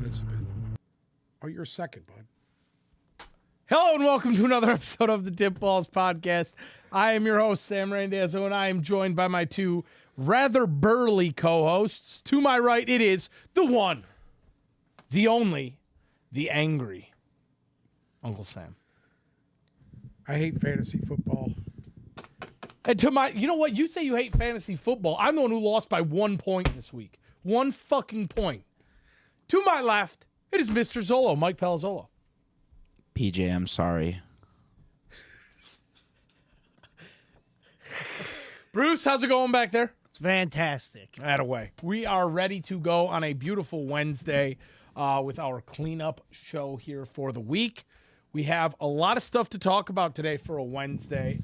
Elizabeth. Oh, you're second, bud. Hello and welcome to another episode of the Tip Balls Podcast. I am your host, Sam Randazzo, and I am joined by my two rather burly co-hosts. To my right, it is the one, the only, the angry Uncle Sam. I hate fantasy football. And to my, you know what? You say you hate fantasy football. I'm the one who lost by 1 point this week. 1 fucking point. To my left, it is Mr. Zolo, Mike Palazzolo. PJ, I'm sorry. Bruce, how's it going back there? It's fantastic. Attaway. We are ready to go on a beautiful Wednesday with our cleanup show here for the week. We have a lot of stuff to talk about today for a Wednesday.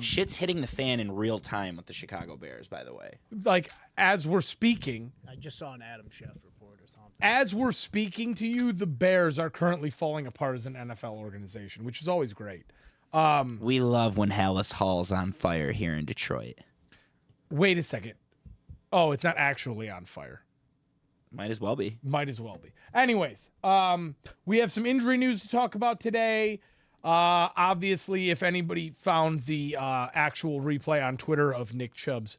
Shit's hitting the fan in real time with the Chicago Bears, by the way. Like, as we're speaking, I just saw an Adam Schefter report or something. as we're speaking to you, the Bears are currently falling apart as an NFL organization, which is always great. We love when Hallis Hall's on fire here in Detroit. Wait a second. Oh, it's not actually on fire. Might as well be. Might as well be. Anyways, we have some injury news to talk about today. Obviously, if anybody found the actual replay on Twitter of Nick Chubb's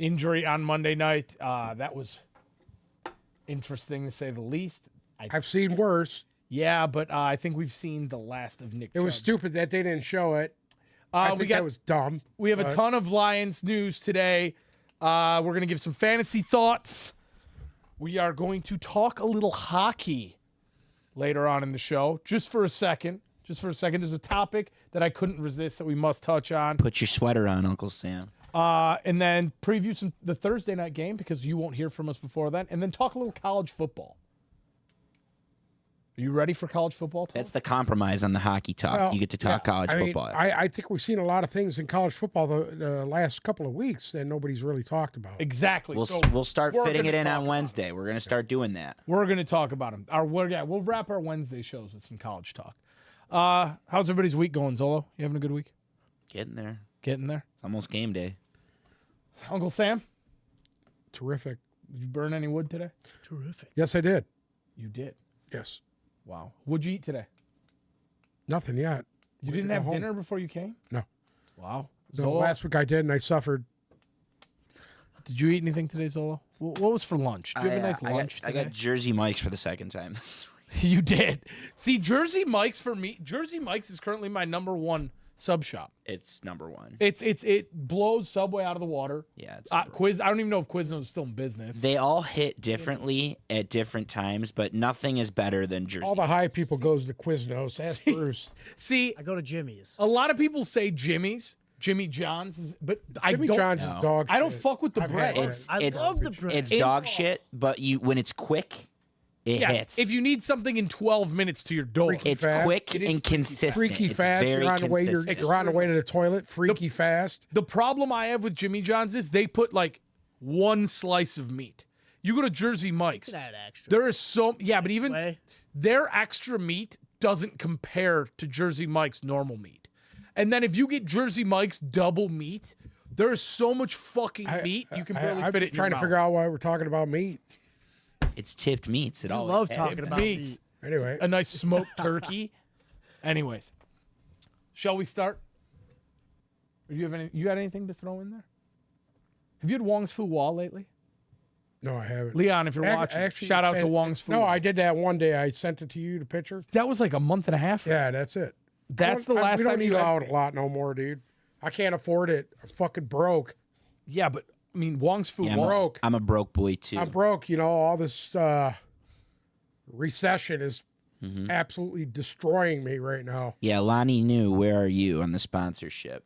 injury on Monday night, that was interesting to say the least. I've seen worse. Yeah, but I think we've seen the last of Nick It Chubb. was stupid that they didn't show it. I think that was dumb. We have a ton of Lions news today. We're going to give some fantasy thoughts. We are going to talk a little hockey later on in the show. Just for a second. There's a topic that I couldn't resist that we must touch on. Put your sweater on, Uncle Sam. And then preview the Thursday night game because you won't hear from us before then. And then talk a little college football. Are you ready for college football talk? That's the compromise on the hockey talk. Well, You get to talk college I mean, football. I think we've seen a lot of things in college football the last couple of weeks that nobody's really talked about. Exactly. We'll start we're fitting gonna it in talk on about Wednesday. We're going to start doing that. We're going to talk about them. We'll wrap our Wednesday shows with some college talk. How's everybody's week going, Zolo? You having a good week? Getting there. Getting there? It's almost game day. Uncle Sam, Terrific. did you burn any wood today? Terrific. Yes, I did. You did. Yes. Wow. What'd you eat today? Nothing yet. You Waiting didn't to have go home. dinner before you came? No. Wow. No, Zolo, last week I did, and I suffered. did you eat anything today, Zolo? What was for lunch? Did you have a nice lunch I today? got Jersey Mike's for the second time this week. You did. See, Jersey Mike's for me. Jersey Mike's is currently my number one sub shop. It's number one. It blows Subway out of the water. Yeah, it's Quiz. I don't even know if Quiznos is still in business. They all hit differently at different times, but nothing is better than Jersey. All the high people goes to Quiznos. Ask Bruce. See, I go to Jimmy's. a lot of people say Jimmy's, Jimmy John's, but I Jimmy don't. John's is No. dog I don't shit. fuck with the I've bread. had It's- I love the bread. It's dog shit, but when it's quick, it Yes, hits. if you need something in 12 minutes to your door. Freaky It's fast. quick It is and consistent. Freaky It's fast. very You're on the way. consistent. You're on the way to the toilet. Freaky fast. The problem I have with Jimmy John's is they put like one slice of meat. You go to Jersey Mike's, That extra. there is but even way. their extra meat doesn't compare to Jersey Mike's normal meat. And then if you get Jersey Mike's double meat, there is so much fucking meat you can barely I'm fit it just in trying your to figure out why we're talking about meat. It's tipped meats. It I all love talking Tipped about meat. meat. Anyway, a nice smoked turkey. Anyways, shall we start? Or you got anything to throw in there? Have you had Wong's Fu Wall lately? no, I haven't. Leon, if you're watching, Actually, shout out to and- Wong's Fu No, Wall. I did that one day. I sent it to you, the picture. That was like a month and a half ago. Yeah, that's it. That's the last We don't time eat you had- out a lot no more, dude. I can't afford it. I'm fucking broke. Yeah, but I mean, Wong's Fu Yeah, Wall. broke. I'm a broke boy too. I'm broke. You know, all this recession is Mm-hmm. absolutely destroying me right now. Yeah, Lonnie knew. Where are you on the sponsorship?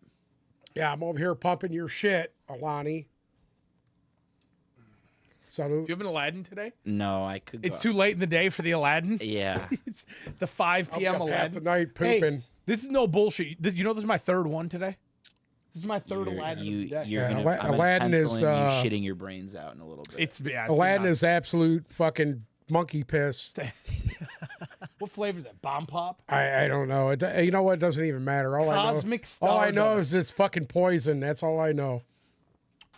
Yeah, I'm over here pumping your shit, Alani. Do Salute. you have an Aladdin today? No, I could. It's go. too late in the day for the Aladdin. Yeah, It's the 5 p.m. I'll be up half Aladdin. tonight Hey, pooping. this is no bullshit. You know, this is my third one today. This is my 3rd you're, Aladdin. of the day. you're Yeah, gonna. Ala- I'm gonna Aladdin pencil is, in you uh, shitting your brains out in a little bit. It's Aladdin not- is absolute fucking monkey piss. What flavor is that? Bomb Pop? I don't know. You know what? It doesn't even matter. Cosmic all I know Stardust. is it's fucking poison. That's all I know.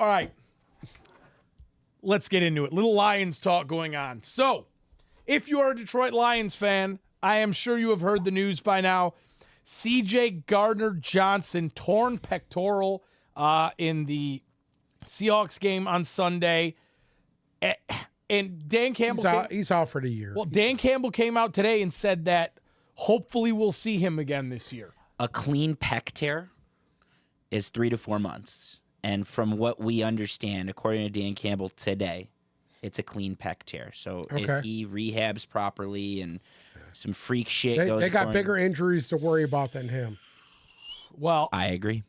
All right. Let's get into it. Little Lions talk going on. So, if you are a Detroit Lions fan, I am sure you have heard the news by now. C.J. Gardner-Johnson, torn pectoral in the Seahawks game on Sunday. And Dan Campbell... He's out for the year. Well, Dan Campbell came out today and said that hopefully we'll see him again this year. A clean pec tear is 3 to 4 months. And from what we understand, according to Dan Campbell today, it's a clean pec tear. So if he rehabs properly and some freak shit goes... They got bigger injuries to worry about than him. Well, I agree.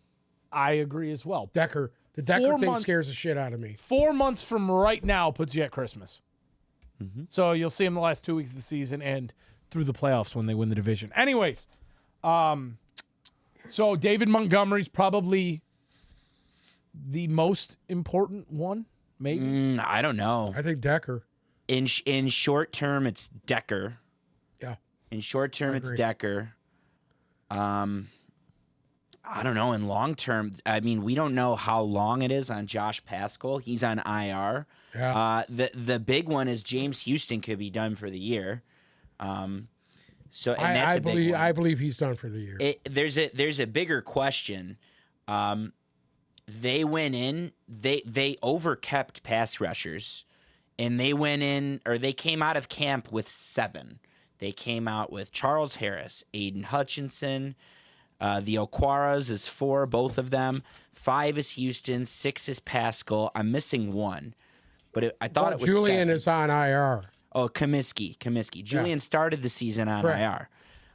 I agree as well. The Decker thing scares the shit out of me. 4 months from right now puts you at Christmas. Mm-hmm. So you'll see him the last 2 weeks of the season and through the playoffs when they win the division. Anyways, so David Montgomery's probably the most important one, maybe? I don't know. I think Decker. In short term, it's Decker. Yeah. In short term, it's Decker. I don't know. In long term, I mean, we don't know how long it is on Josh Pascal. He's on IR. Yeah. The big one is James Houston could be done for the year. That's I a big one. I believe he's done for the year. There's a bigger question. They went in. They overkept pass rushers, and they went in, or they came out of camp with 7. They came out with Charles Harris, Aiden Hutchinson. The Okwaras is 4, both of them. 5 is Houston. 6 is Pascal. I'm missing 1, but I thought it was Julian 7. is on IR. Oh, Comiskey. Julian started the season on IR.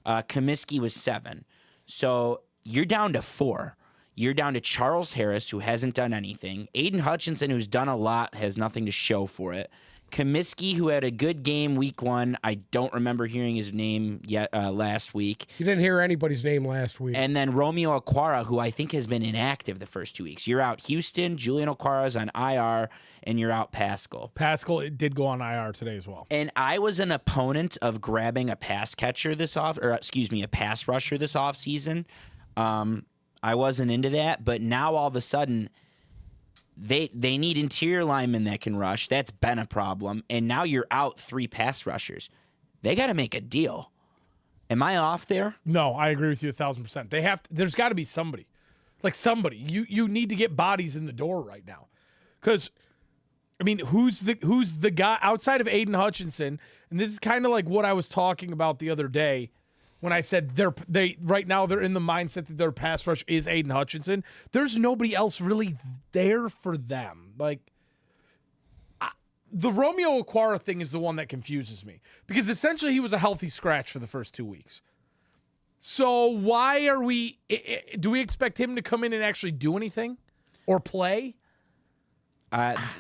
Comiskey was 7. So you're down to 4. You're down to Charles Harris, who hasn't done anything. Aiden Hutchinson, who's done a lot, has nothing to show for it. Comiskey, who had a good game week 1. I don't remember hearing his name yet last week. You didn't hear anybody's name last week. And then Romeo Okwara, who I think has been inactive the first 2 weeks. You're out Houston, Julian Okwara's on IR, and you're out Pascal. Pascal did go on IR today as well. And I was an opponent of grabbing a pass rusher this offseason. I wasn't into that, but now all of a sudden they need interior linemen that can rush. That's been a problem. And now you're out 3 pass rushers. They got to make a deal. Am I off there? No, I agree with you 1,000%. There's got to be somebody. Like somebody. You need to get bodies in the door right now. Because I mean, who's the guy outside of Aiden Hutchinson? And this is kind of like what I was talking about the other day when I said they right now they're in the mindset that their pass rush is Aiden Hutchinson. There's nobody else really there for them. Like the Romeo Okwara thing is the one that confuses me because essentially he was a healthy scratch for the first 2 weeks. So why are do we expect him to come in and actually do anything or play?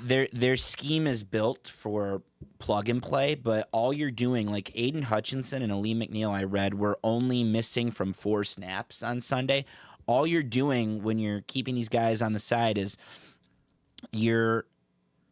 Their scheme is built for plug and play, but all you're doing, like Aiden Hutchinson and Aleem McNeil, I read, were only missing from 4 snaps on Sunday. All you're doing when you're keeping these guys on the side is they're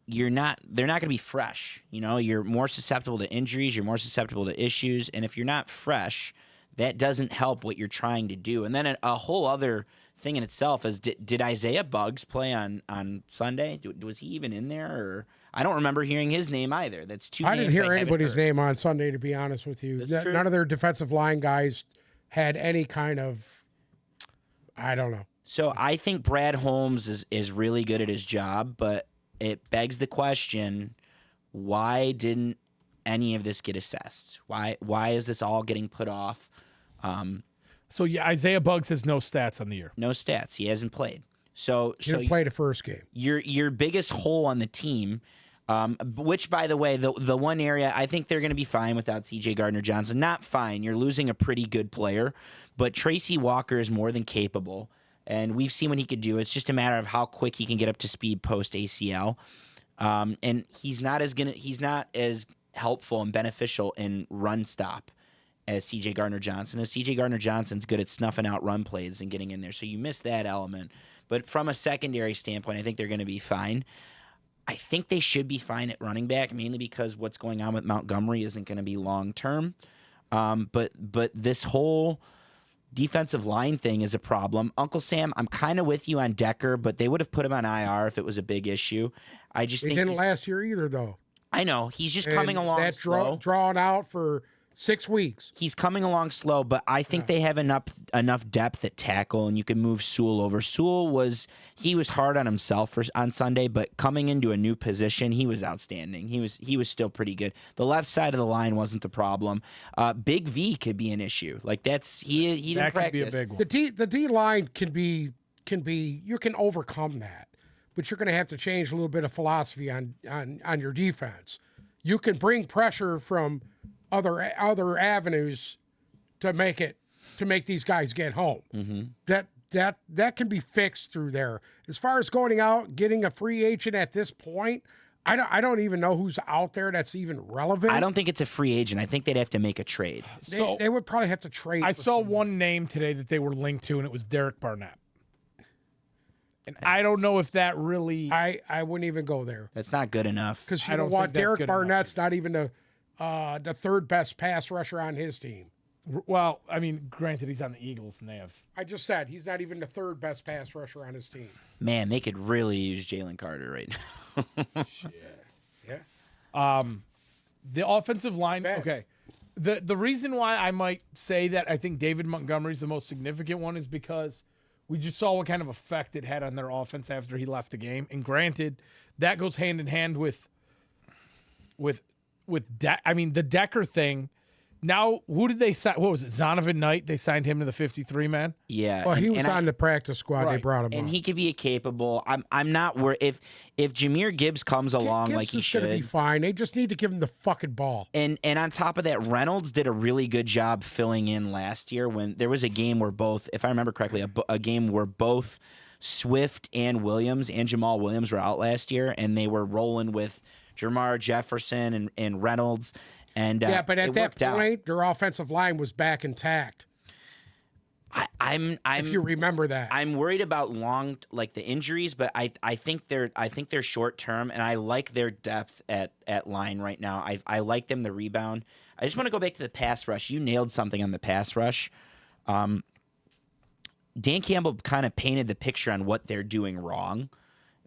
not going to be fresh. You know, you're more susceptible to injuries, you're more susceptible to issues, and if you're not fresh, that doesn't help what you're trying to do. And then a whole other thing in itself is did Isaiah Buggs play on Sunday? Was he even in there? Or I don't remember hearing his name either. That's 2 I names didn't hear haven't anybody's heard. name on Sunday, to be honest with you. That's true. None of their defensive line guys had any kind of, I don't know. So I think Brad Holmes is really good at his job, but it begs the question, why didn't any of this get assessed? Why is this all getting put off? So yeah, Isaiah Buggs has no stats on the year. No stats. He hasn't played. So He didn't play the first game. your biggest hole on the team, which, by the way, the one area I think they're going to be fine without C.J. Gardner-Johnson. Not fine. You're losing a pretty good player, but Tracy Walker is more than capable, and we've seen what he could do. It's just a matter of how quick he can get up to speed post ACL, and he's not as helpful and beneficial in run stop as C.J. Gardner-Johnson. As C.J. Gardner-Johnson's good at snuffing out run plays and getting in there, so you miss that element. But from a secondary standpoint, I think they're going to be fine. I think they should be fine at running back, mainly because what's going on with Montgomery isn't going to be long-term. But this whole defensive line thing is a problem. Uncle Sam, I'm kind of with you on Decker, but they would have put him on IR if it was a big issue. I just They think didn't last year either, though. I know he's just coming And along that slow. drawn out for 6 weeks. He's coming along slow, but I think they have enough depth at tackle, and you can move Sewell over. Sewell was hard on himself on Sunday, but coming into a new position, he was outstanding. He was still pretty good. The left side of the line wasn't the problem. Big V could be an issue. Like he didn't That could practice. be a big one. The D line can be you can overcome that, but you're going to have to change a little bit of philosophy on your defense. You can bring pressure from other avenues to make these guys get home. That can be fixed through there. As far as going out, getting a free agent at this point, I don't even know who's out there that's even relevant. I don't think it's a free agent. I think they'd have to make a trade. They would probably have to trade. I for saw someone. one name today that they were linked to, and it was Derek Barnett. And I don't know if that really. I wouldn't even go there That's not good enough. because I you know don't what, think that's Derek good enough. Barnett's not even the third best pass rusher on his team. Well, I mean, granted, he's on the Eagles, and they have. I just said he's not even the third best pass rusher on his team. Man, they could really use Jalen Carter right now. Yeah. The offensive line, Bad. okay. The reason why I might say that I think David Montgomery's the most significant one is because we just saw what kind of effect it had on their offense after he left the game. And granted, that goes hand in hand with the Decker thing. Now, who did they sign? What was it? Zonovan Knight? They signed him to the 53 man. Yeah. Well, he and- was and I- on the practice squad. They Right. brought him and up. he could be a capable. I'm not worried if Jameer Gibbs comes along like he Gibbs is gonna be should. fine. They just need to give him the fucking ball. And on top of that, Reynolds did a really good job filling in last year when there was a game where both, if I remember correctly, a game where both Swift and Williams and Jamal Williams were out last year, and they were rolling with Jamar Jefferson and Reynolds. And Yeah, but at it that worked out. point, their offensive line was back intact. I'm If you remember that. I'm worried about the injuries, but I think they're short term, and I like their depth at line right now. I like them to rebound. I just want to go back to the pass rush. You nailed something on the pass rush. Dan Campbell kind of painted the picture on what they're doing wrong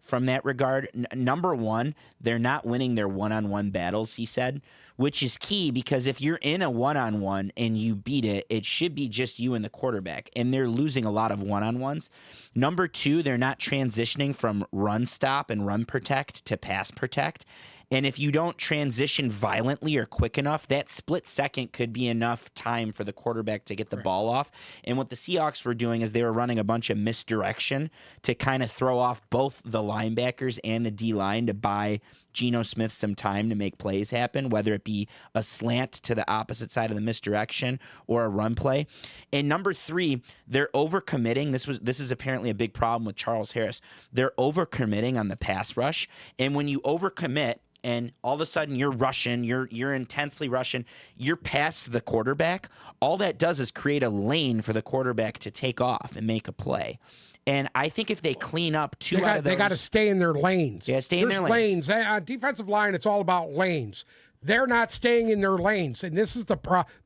from that regard. Number one, they're not winning their one-on-one battles, he said, which is key because if you're in a one-on-one and you beat it, it should be just you and the quarterback, and they're losing a lot of one-on-ones. Number two, they're not transitioning from run stop and run protect to pass protect. And if you don't transition violently or quick enough, that split second could be enough time for the quarterback to get the ball off. And what the Seahawks were doing is they were running a bunch of misdirection to kind of throw off both the linebackers and the D-line to buy Geno Smith some time to make plays happen, whether it be a slant to the opposite side of the misdirection or a run play. And number three, they're overcommitting. This is apparently a big problem with Charles Harris. They're overcommitting on the pass rush. And when you overcommit, and all of a sudden you're rushing, you're intensely rushing, you're past the quarterback, all that does is create a lane for the quarterback to take off and make a play. And I think if they clean up They got to stay in their lanes. Yeah, stay in There's their lanes. Defensive line, it's all about lanes. They're not staying in their lanes, and this is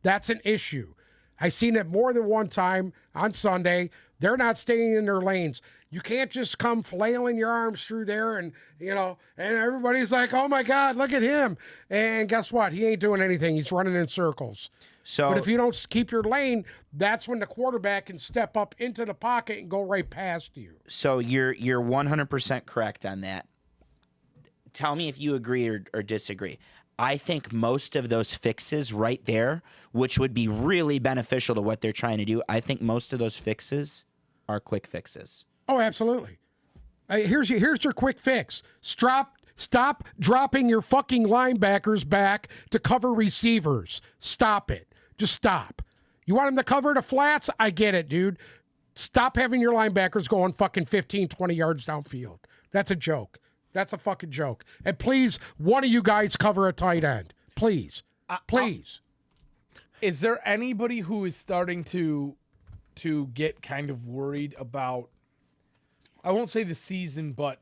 that's an issue. I seen it more than one time on Sunday. They're not staying in their lanes. You can't just come flailing your arms through there and everybody's like, oh my God, look at him. And guess what? He ain't doing anything. He's running in circles. So But if you don't keep your lane, that's when the quarterback can step up into the pocket and go right past you. So you're 100% correct on that. Tell me if you agree or disagree. I think most of those fixes right there, which would be really beneficial to what they're trying to do, I think most of those fixes are quick fixes. Oh, absolutely. Here's your quick fix. Stop dropping your fucking linebackers back to cover receivers. Stop it. Just stop. You want them to cover the flats? I get it, dude. Stop having your linebackers going fucking 15, 20 yards downfield. That's a joke. That's a fucking joke. And please, one of you guys cover a tight end. Please. Please. Is there anybody who is starting to get kind of worried about, I won't say the season, but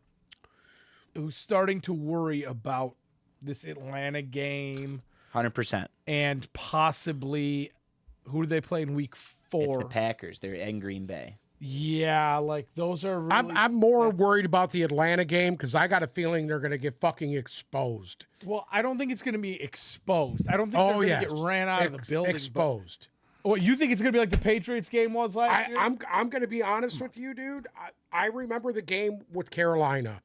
who's starting to worry about this Atlanta game 100%. and possibly who do they play in week 4? It's the Packers. They're in Green Bay. Yeah, like those are. Really, I'm more worried about the Atlanta game because I got a feeling they're going to get fucking exposed. Well, I don't think it's going to be exposed. I don't think Oh, they're going yes. to get ran out of the building. but- Exposed. What, you think it's going to be like the Patriots game was last year? I'm going to be honest with you, dude. I remember the game with Carolina.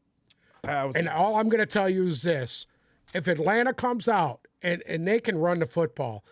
And all I'm going to tell you is this. If Atlanta comes out and they can run the football,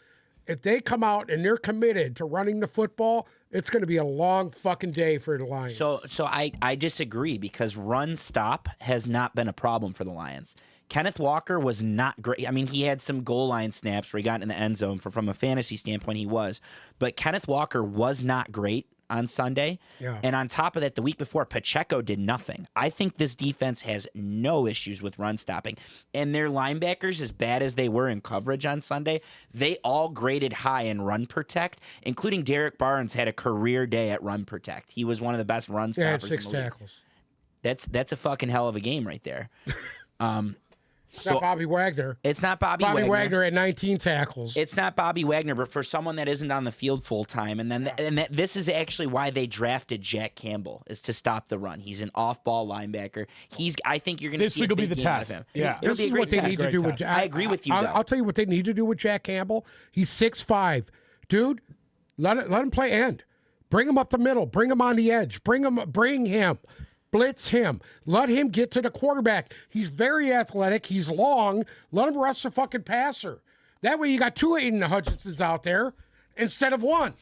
if they come out and they're committed to running the football, it's going to be a long fucking day for the Lions. So I disagree because run stop has not been a problem for the Lions. Kenneth Walker was not great. I mean, he had some goal line snaps where he got in the end zone. From a fantasy standpoint, he was. But Kenneth Walker was not great on Sunday. Yeah. And on top of that, the week before, Pacheco did nothing. I think this defense has no issues with run stopping. And their linebackers, as bad as they were in coverage on Sunday, they all graded high in run protect, including Derek Barnes had a career day at run protect. He was one of the best run yeah, stoppers. 6 in the league. tackles. That's a fucking hell of a game right there. It's not Bobby Wagner. It's not Bobby Wagner at 19 tackles. It's not Bobby Wagner, but for someone that isn't on the field full time, this is actually why they drafted Jack Campbell, is to stop the run. He's an off-ball linebacker. I think you're going to This see week a will be big the game out test. of him. Yeah. It'll This be a is great what they test. need to do with. I agree with you, though. I'll tell you what they need to do with Jack Campbell. He's 6'5", dude. Let him play end. Bring him up the middle. Bring him on the edge. Bring him. Blitz him. Let him get to the quarterback. He's very athletic. He's long. Let him rush the fucking passer. That way you got 2 Aiden Hutchinsons out there instead of 1.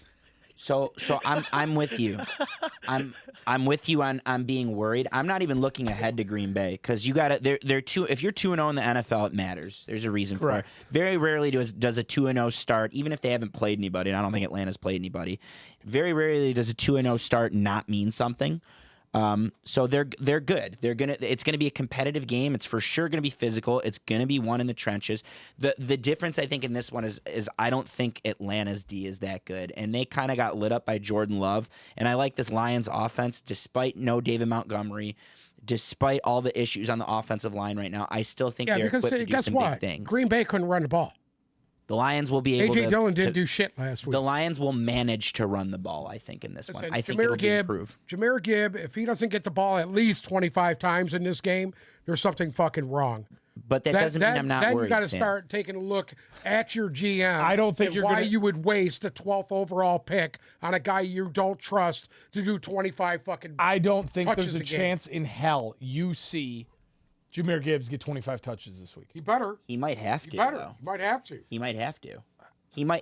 So I'm with you. I'm with you on being worried. I'm not even looking ahead to Green Bay because you got to. They're two. If you're 2-0 in the NFL, it matters. There's a reason for it. Very rarely does a 2-0 start, even if they haven't played anybody. And I don't think Atlanta's played anybody. Very rarely does a 2-0 start not mean something. So they're good. It's gonna be a competitive game. It's for sure gonna be physical. It's gonna be one in the trenches. The difference I think in this one is I don't think Atlanta's D is that good, and they kind of got lit up by Jordan Love. And I like this Lions offense, despite no David Montgomery, despite all the issues on the offensive line right now. I still think they're because equipped to do guess some what? big things. Green Bay couldn't run the ball. The Lions will be able AJ to. Dillon didn't do shit last week. The Lions will manage to run the ball. I think in this one. Listen, I think it'll be improved. Jameer Gibb, if he doesn't get the ball at least 25 times in this game, there's something fucking wrong. But that doesn't mean I'm not then worried. you got to Sam. start taking a look at your GM. I don't think and you're why gonna- you would waste a 12th overall pick on a guy you don't trust to do 25 fucking. I don't think touches there's a a game. chance in hell you see Jameer Gibbs get 25 touches this week. He better. He might have to. He better. Though. He might have to. He might have to.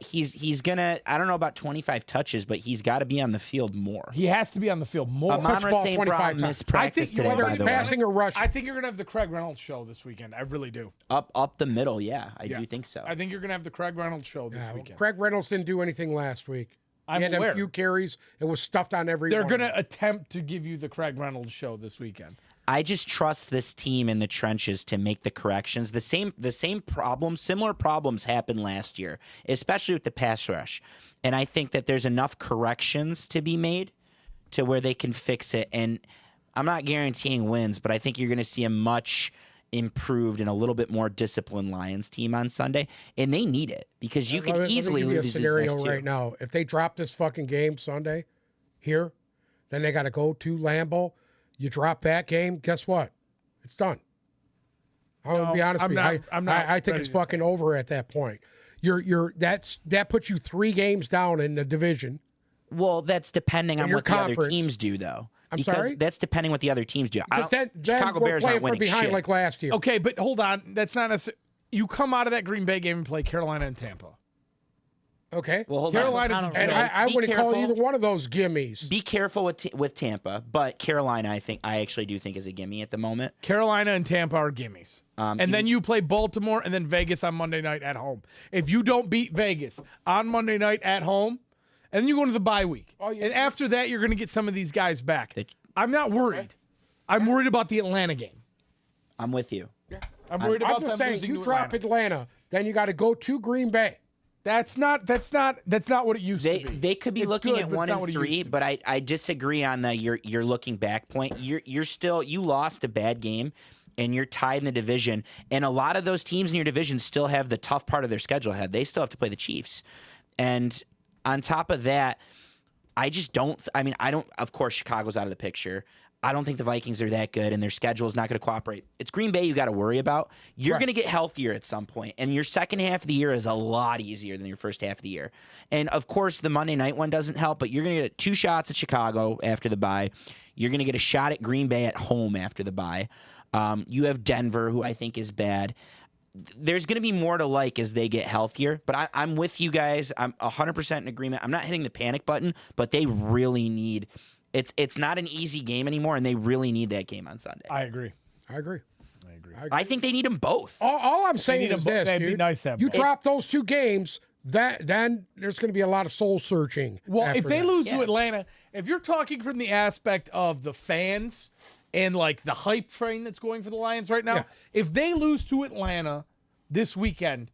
He's gonna. I don't know about 25 touches, but he's got to be on the field more. He has to be on the field more. Touch Amon ball St. 25 Brown times. missed practice today, whether by it's the way. passing or rushing. I think you're gonna have the Craig Reynolds show this weekend. I really do. Up the middle, yeah, I do think so. I think you're gonna have the Craig Reynolds show this Yeah, weekend. Craig Reynolds didn't do anything last week. I'm he had aware. a few carries. It was stuffed on every They're one. gonna attempt to give you the Craig Reynolds show this weekend. I just trust this team in the trenches to make the corrections. The same problems, similar problems happened last year, especially with the pass rush. And I think that there's enough corrections to be made to where they can fix it. And I'm not guaranteeing wins, but I think you're going to see a much improved and a little bit more disciplined Lions team on Sunday. And they need it because you Let could me easily give you lose a these scenario next two. right now. If they drop this fucking game Sunday here, then they got to go to Lambeau. You drop that game, guess what? It's done. I'm gonna No, be honest I'm with you. not- I'm not I think ready it's to say fucking over at that point. That puts you 3 games down in the division. Well, that's depending on your what the other conference. teams do, though. I'm because sorry? that's depending what the other teams do. I Because don't, then Chicago we're Bears playing aren't from winning behind shit. like last year. Okay, but hold on. That's not necessarily. You come out of that Green Bay game and play Carolina and Tampa. Okay. Well, hold Carolina's on. and No, I be wouldn't call careful. either one of those gimmies. Be careful with Tampa, but Carolina, I actually do think is a gimme at the moment. Carolina and Tampa are gimmies. And then you play Baltimore and then Vegas on Monday night at home. If you don't beat Vegas on Monday night at home, and then you go into the bye week. yeah. And after that, you're going to get some of these guys back. They- I'm not worried. I'm worried about the Atlanta game. I'm with you. I'm worried I'm about just them saying, losing you to drop Atlanta, then you got to go to Green Bay. That's not what it used They to be. they could be It's looking good, at but it's 1 not and what it 3, used to be. but I disagree on the you're looking back point. You're still you lost a bad game, and you're tied in the division. And a lot of those teams in your division still have the tough part of their schedule ahead. They still have to play the Chiefs, and on top of that, I just don't. I mean, I don't. Of course, Chicago's out of the picture. I don't think the Vikings are that good, and their schedule is not going to cooperate. It's Green Bay you got to worry about. You're going to get healthier at some point, and your second half of the year is a lot easier than your first half of the year. And, of course, the Monday night one doesn't help, but you're going to get 2 shots at Chicago after the bye. You're going to get a shot at Green Bay at home after the bye. You have Denver, who I think is bad. There's going to be more to like as they get healthier, but I'm with you guys. I'm 100% in agreement. I'm not hitting the panic button, but they really need – It's not an easy game anymore, and they really need that game on Sunday. I agree. I agree. I think they need them both. All I'm saying need is them both. this, That'd be dude. nice to have You both. drop those 2 games, then there's going to be a lot of soul searching. Well, if after they that. lose Yeah. to Atlanta, if you're talking from the aspect of the fans and like the hype train that's going for the Lions right now, Yeah. if they lose to Atlanta this weekend,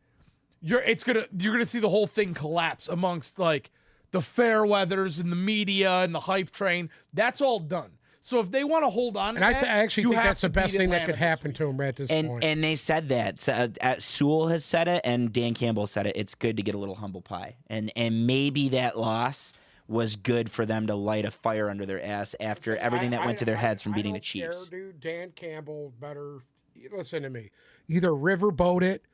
you're gonna see the whole thing collapse amongst like the fair weathers and the media and the hype train. That's all done. So if they want to hold on, And I actually you think have that's the to best beat thing that Atlanta could this happen week. to him at this point. And they said that. Sewell has said it, and Dan Campbell said it. It's good to get a little humble pie. And maybe that loss was good for them to light a fire under their ass after everything that went to their heads from beating the Chiefs. Care, dude. Dan Campbell better listen to me. Either riverboat it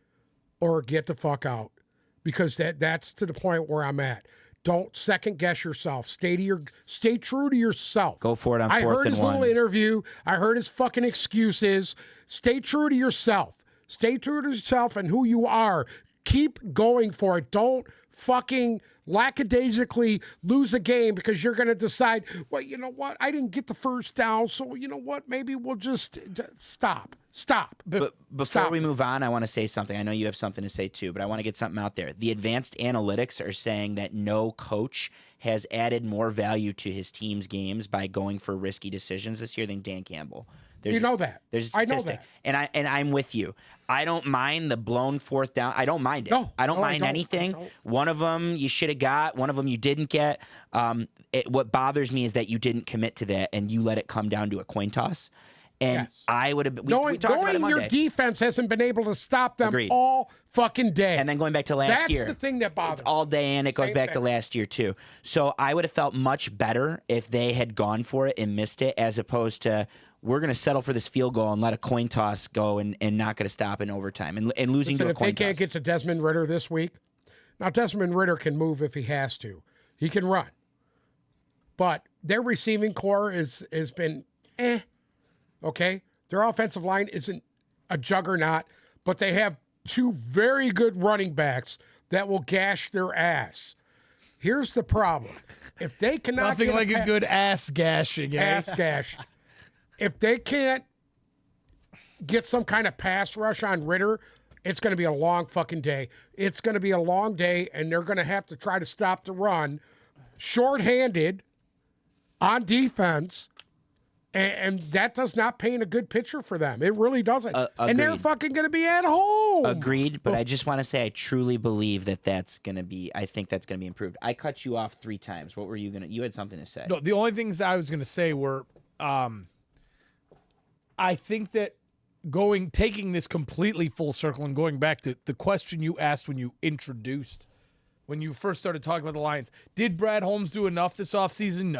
or get the fuck out, because that's to the point where I'm at. Don't second guess yourself. Stay true to yourself. Go for it on I 4th heard and his 1. little interview. I heard his fucking excuses. Stay true to yourself. Stay true to yourself and who you are. Keep going for it. Don't fucking lackadaisically lose a game because you're going to decide, well, you know what? I didn't get the first down, so you know what? Maybe we'll just stop. But before Stop. we move on, I want to say something. I know you have something to say too, but I want to get something out there. The advanced analytics are saying that no coach has added more value to his team's games by going for risky decisions this year than Dan Campbell. You know that. There's a I know statistic. that. And I'm with you. I don't mind the blown 4th down. I don't mind it. No, I don't no, I mind don't. anything. I don't. One of them you should have got. One of them you didn't get. What bothers me is that you didn't commit to that and you let it come down to a coin toss. And Yes. I would have. We talked about it Knowing your Monday. defense hasn't been able to stop them Agreed. all fucking day. And then going back to last That's year. the thing that bothers It's all day, and it goes Same back to thing. last year, too. So I would have felt much better if they had gone for it and missed it, as opposed to we're going to settle for this field goal and let a coin toss go and not going to stop in overtime and losing Listen, to a if they coin can't toss. get to Desmond Ritter this week, now Desmond Ritter can move if he has to. He can run. But their receiving core has been okay? Their offensive line isn't a juggernaut, but they have 2 very good running backs that will gash their ass. Here's the problem. If they cannot Nothing get like a good ass gashing. ass gash, if they can't get some kind of pass rush on Ritter, it's going to be a long fucking day. It's going to be a long day, and they're going to have to try to stop the run shorthanded on defense, and that does not paint a good picture for them. It really doesn't. And they're agreed. fucking going to be at home. Agreed, but I just want to say I truly believe that's going to be. I think that's going to be improved. I cut you off 3 times. What were you gonna? You had something to say. No, the only things I was going to say were, I think that taking this completely full circle and going back to the question you asked when you first started talking about the Lions, did Brad Holmes do enough this offseason?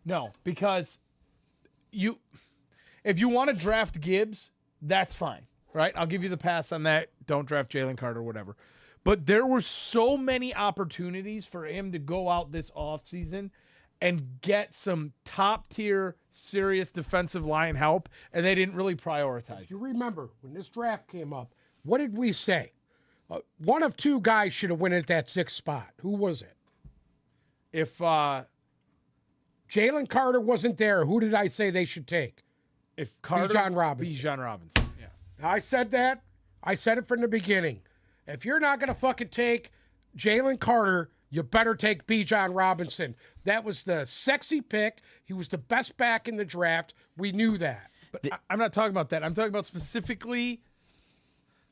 No, because if you want to draft Gibbs, that's fine, right? I'll give you the pass on that. Don't draft Jalen Carter or whatever. But there were so many opportunities for him to go out this offseason and get some top-tier, serious defensive line help, and they didn't really prioritize it. You remember when this draft came up, what did we say? One of 2 guys should have won at that 6th spot. Who was it? If Jalen Carter wasn't there, who did I say they should take? Carter... Bijan Robinson. Bijan Robinson, yeah. I said that. I said it from the beginning. If you're not going to fucking take Jalen Carter, you better take Bijan Robinson. That was the sexy pick. He was the best back in the draft. We knew that. But I'm not talking about that. I'm talking about specifically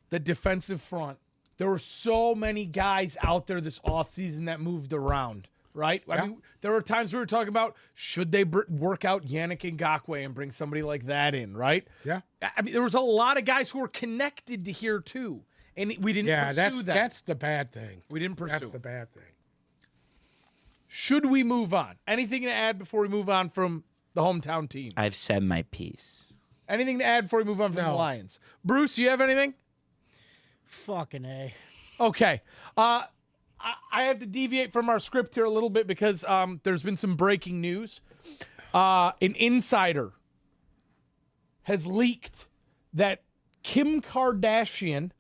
the defensive front. There were so many guys out there this offseason that moved around, right? I mean, there were times we were talking about should they work out Yannick Ngakoue and bring somebody like that in, right? Yeah. I mean, there was a lot of guys who were connected to here too, and we didn't pursue that. That's the bad thing. We didn't pursue. That's the bad thing. Should we move on? Anything to add before we move on from the hometown team? I've said my piece. Anything to add before we move on from the No. Lions? Bruce, you have anything? Fucking A. Okay. I have to deviate from our script here a little bit because there's been some breaking news. An insider has leaked that Kim Kardashian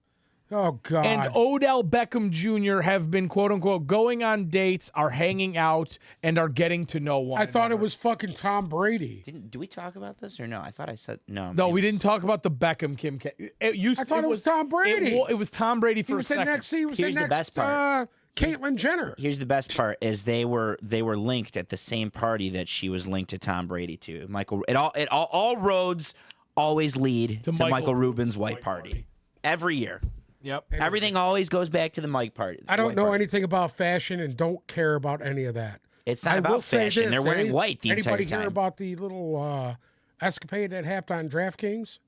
Oh God. and Odell Beckham Jr. have been, quote unquote, going on dates, are hanging out, and are getting to know one I thought it another. was fucking Tom Brady. Do we talk about this or no? I thought I said no. No, maybe we it's- didn't talk about the Beckham Kim. I thought it was Tom Brady. It was Tom Brady He for a was the second. next. He was Here's the the next. best part. Caitlyn Jenner. Here's the best part: is they were linked at the same party that she was linked to Tom Brady to. Michael, all roads always lead to Michael Michael Rubin's white party every year. Yep. Everything always goes back to the Mike party. I don't white know party. anything about fashion and don't care about any of that. It's not I will about say fashion. this, They're wearing white the entire Anybody hear time. about the little escapade that happened on DraftKings?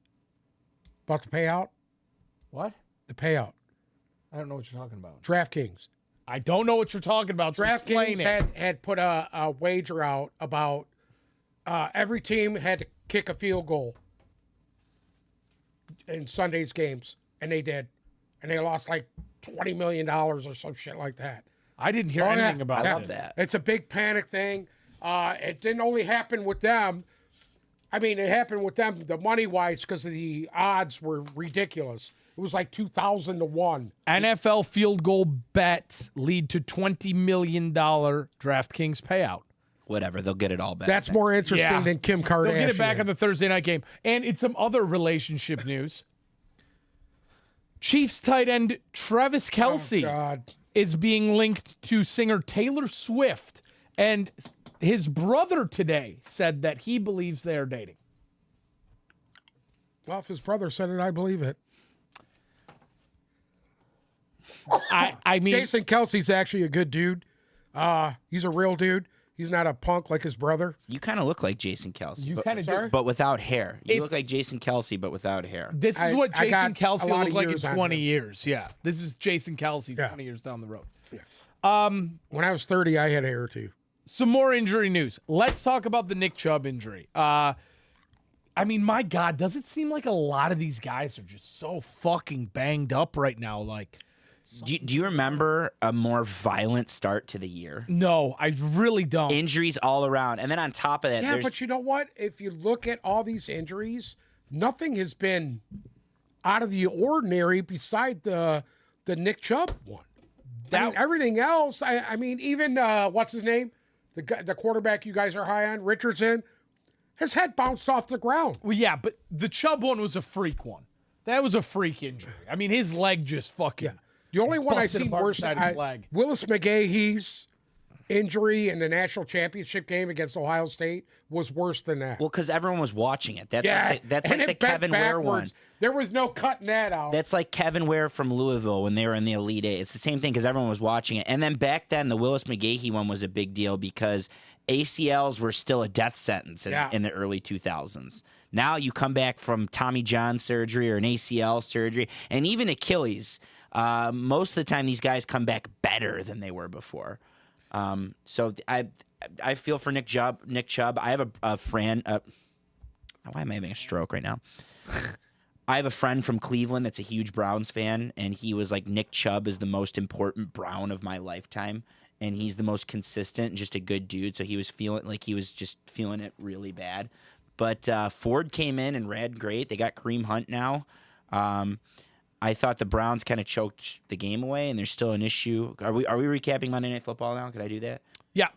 About the payout? What? The payout. I don't know what you're talking about. DraftKings. I don't know what you're talking about. So explain DraftKings it. had put a wager out about every team had to kick a field goal in Sunday's games, and they did. And they lost like $20 million or some shit like that. I didn't hear Oh, yeah. anything about I it. love that. It's a big panic thing. It didn't only happen with them. I mean, it happened with them, the money-wise, because the odds were ridiculous. It was like 2,000 to 1. NFL field goal bets lead to $20 million DraftKings payout. Whatever, they'll get it all back. That's more interesting Yeah. than Kim Kardashian. They'll get it back on the Thursday night game. And it's some other relationship news. Chiefs tight end Travis Kelce God. is being linked to singer Taylor Swift. And his brother today said that he believes they are dating. Well, if his brother said it, I believe it. I mean, Jason Kelsey's actually a good dude. He's a real dude. He's not a punk like his brother. You kind of look like Jason Kelsey. you but, kind of do. Sorry? but without hair. You If- look like Jason Kelsey, but without hair. This is I- what I Jason got Kelsey a lot looked of like in years on 20 him. years. Yeah. This is Jason Kelsey Yeah. 20 years down the road. When I was 30, I had hair too. Some more injury news. Let's talk about the Nick Chubb injury. I mean, my God, does it seem like a lot of these guys are just so fucking banged up right now? Like, Do you remember a more violent start to the year? no, I really don't. Injuries all around. And then on top of that, Yeah, there's but you know what? If you look at all these injuries, nothing has been out of the ordinary beside the Nick Chubb one. I mean, That- everything else. I mean, even what's his name, the quarterback you guys are high on, Richardson, his head bounced off the ground. Well, yeah, but the Chubb one was a freak one. That was a freak injury. I mean, his leg just fucking. The only one I Busted seen apart worse beside his leg. Willis McGahee's injury in the national championship game against Ohio State was worse than that. well, because everyone was watching it. That's yeah, like the, that's and like it the bent Kevin Ware one. backwards. There was no cutting that out. That's like Kevin Ware from Louisville when they were in the Elite Eight. It's the same thing because everyone was watching it. And then back then, the Willis McGahee one was a big deal because ACLs were still a death sentence Yeah. in the early 2000s. Now you come back from Tommy John surgery or an ACL surgery, and even Achilles. Most of the time, these guys come back better than they were before. So I feel for Nick Chubb. I have a friend. Why am I having a stroke right now? I have a friend from Cleveland that's a huge Browns fan, and he was like, Nick Chubb is the most important Brown of my lifetime, and he's the most consistent and just a good dude. So he was feeling it really bad. But Ford came in and ran great. They got Kareem Hunt now. I thought the Browns kind of choked the game away, and there's still an issue. Are we recapping Monday Night Football now? Could I do that? Yeah.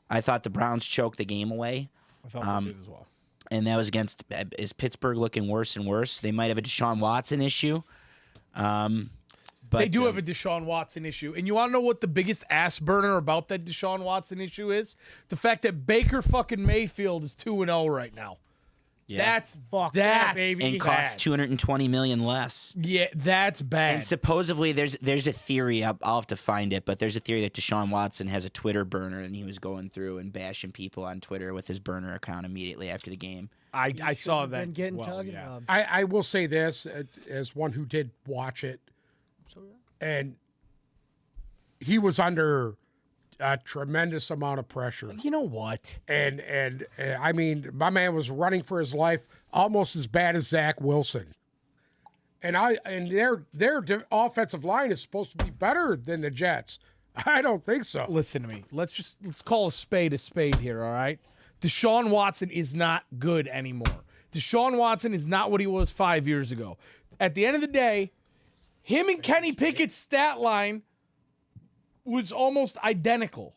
I thought the Browns choked the game away. I thought we did as well. And that was against, is Pittsburgh looking worse and worse? They might have a Deshaun Watson issue. But They do have a Deshaun Watson issue. And you want to know what the biggest ass burner about that Deshaun Watson issue is? The fact that Baker fucking Mayfield is 2-0 right now. That's Fuck that that, baby. and costs $220 million less. Yeah, that's bad. And supposedly there's a theory, I'll have to find it, but there's a theory that Deshaun Watson has a Twitter burner and he was going through and bashing people on Twitter with his burner account immediately after the game. I saw Should've that. been getting well, talking yeah. about. I will say this as one who did watch it, and he was under a tremendous amount of pressure. You know what? And I mean, my man was running for his life almost as bad as Zach Wilson. And their offensive line is supposed to be better than the Jets. I don't think so. Listen to me. Let's call a spade here, all right? Deshaun Watson is not good anymore. Deshaun Watson is not what he was 5 years ago. At the end of the day, him and Kenny Pickett's stat line was almost identical.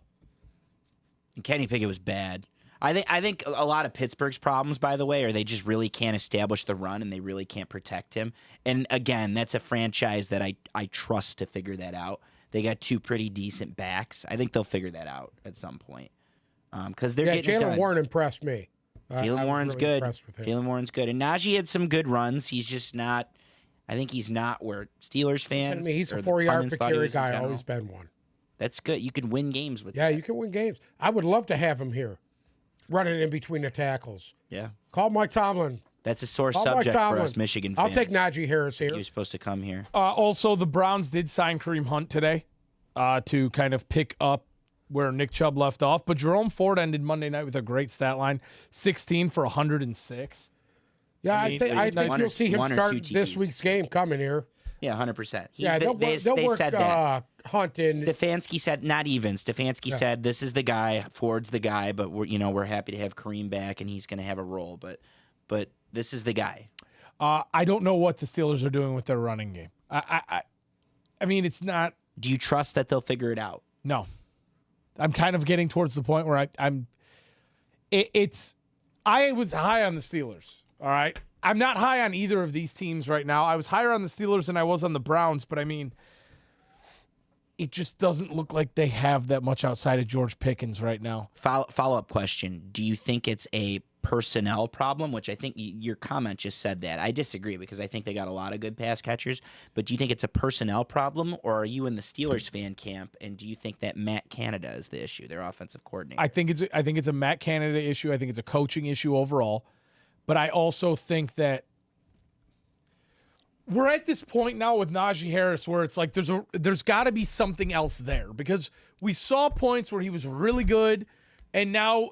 And Kenny Pickett was bad. I think a lot of Pittsburgh's problems, by the way, are they just really can't establish the run and they really can't protect him. And again, that's a franchise that I trust to figure that out. They got two pretty decent backs. I think they'll figure that out at some point because they're getting it Jalen done. Warren impressed me. Jalen Warren's really good. impressed with him. Jalen Warren's good, and Najee had some good runs. He's just not. I think he's not where Steelers fans. I mean, he's or a the 4-yard pundits per thought he carry was in guy. general. Always been one. That's good. You can win games with Yeah, that. you can win games. I would love to have him here, running in between the tackles. Yeah. Call Mike Tomlin. That's a sore Call Mike subject for Tomlin. us Michigan I'll fans. take Najee Harris here. He was supposed to come here. Also, the Browns did sign Kareem Hunt today to kind of pick up where Nick Chubb left off. But Jerome Ford ended Monday night with a great stat line, 16 for 106. Yeah, I I mean, think one or- you'll see him one or start two this TDs. week's game coming here. Yeah, 100%. Yeah, they'll they work said that. Hunt in. Stefanski said not even. Stefanski said this is the guy. Ford's the guy, but we're happy to have Kareem back and he's going to have a role. But this is the guy. I don't know what the Steelers are doing with their running game. I mean, it's not. Do you trust that they'll figure it out? No, I'm kind of getting towards the point where I was high on the Steelers. All right. I'm not high on either of these teams right now. I was higher on the Steelers than I was on the Browns, but I mean, it just doesn't look like they have that much outside of George Pickens right now. Follow-up question. Do you think it's a personnel problem, which I think your comment just said that. I disagree because I think they got a lot of good pass catchers, but do you think it's a personnel problem or are you in the Steelers fan camp and do you think that Matt Canada is the issue, their offensive coordinator? I think it's a Matt Canada issue. I think it's a coaching issue overall. But I also think that we're at this point now with Najee Harris where it's like there's got to be something else there because we saw points where he was really good and now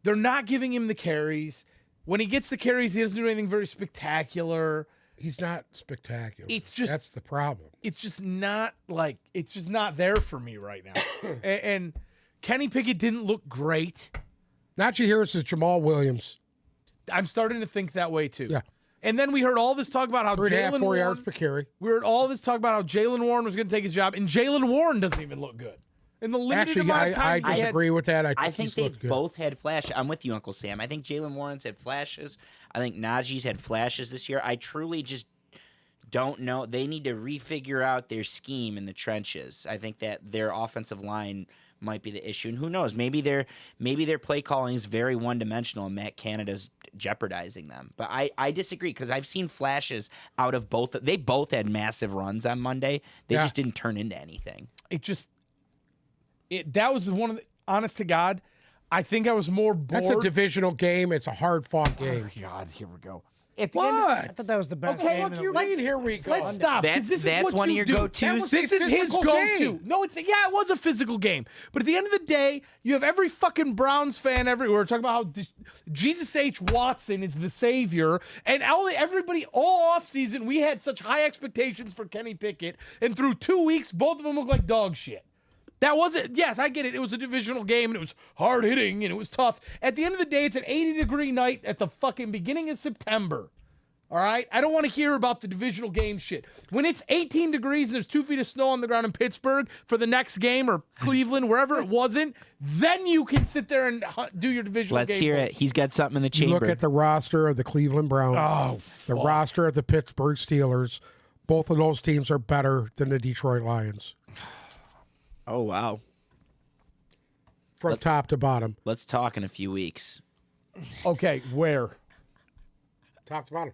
they're not giving him the carries. When he gets the carries, he doesn't do anything very spectacular. He's not spectacular. It's just that's the problem. It's just not there for me right now. and Kenny Pickett didn't look great. Najee Harris is Jamal Williams. I'm starting to think that way too. Yeah. And then we heard all this talk about how 3.5, 4 yards Warren, per carry. we heard all this talk about how Jalen Warren was going to take his job, and Jalen Warren doesn't even look good. In the limited Actually, amount I of time he had, disagree with that. I I think think he's they've looked good. both had flashes. I'm with you, Uncle Sam. I think Jalen Warren's had flashes. I think Najee's had flashes this year. I truly just don't know. They need to refigure out their scheme in the trenches. I think that their offensive line might be the issue. And who knows? Maybe their play calling is very one-dimensional and Matt Canada's jeopardizing them. But I disagree because I've seen flashes out of both. They both had massive runs on Monday. They just didn't turn into anything. That was one of the, honest to God, I think I was more bored. That's a divisional game. It's a hard-fought game. Oh, God, here we go. At the What? end of- I thought that was the best Okay, game. look, in you the mean here we go. Let's stop. 'cause this is That's what one of you your do. go-tos? This is his Physical go-to. game. No, it was a physical game. But at the end of the day, you have every fucking Browns fan everywhere talking about how Jesus H. Watson is the savior. And everybody all offseason, we had such high expectations for Kenny Pickett. And through 2 weeks, both of them look like dog shit. That wasn't, yes, I get it. It was a divisional game and it was hard hitting and it was tough. At the end of the day, it's an 80-degree night at the fucking beginning of September. All right? I don't want to hear about the divisional game shit. When it's 18 degrees and there's 2 feet of snow on the ground in Pittsburgh for the next game or Cleveland, wherever it wasn't, then you can sit there and do your divisional game. Let's hear it. He's got something in the You chamber. look at the roster of the Cleveland Browns, the roster of the Pittsburgh Steelers. Both of those teams are better than the Detroit Lions Oh, wow. from top to bottom. Let's talk in a few weeks. Okay, where? Top to bottom.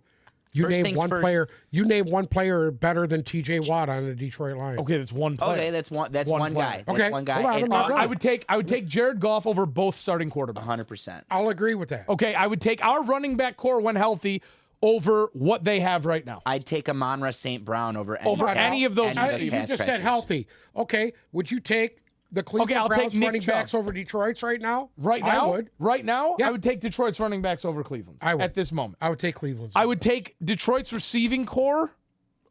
You First name things one first. player. You name one player better than T.J. Watt on the Detroit Lions. Okay, that's one player. Okay, that's one One guy. player. That's Okay, one guy. hold on, And, I'm not done. I would take Jared Goff over both starting quarterbacks. 100%. I'll agree with that. Okay, I would take our running back core when healthy over what they have right now. I'd take Amon-Ra St. Brown over Over any of those any You pass just said catchers. healthy. Okay, would you take the Cleveland I'll take Browns Nick running Chubb. backs over Detroit's right now? Right now, I would. Right now, Yeah. I would take Detroit's running backs over Cleveland's I would. at this moment. I would take Cleveland's. I would take Detroit's receiving core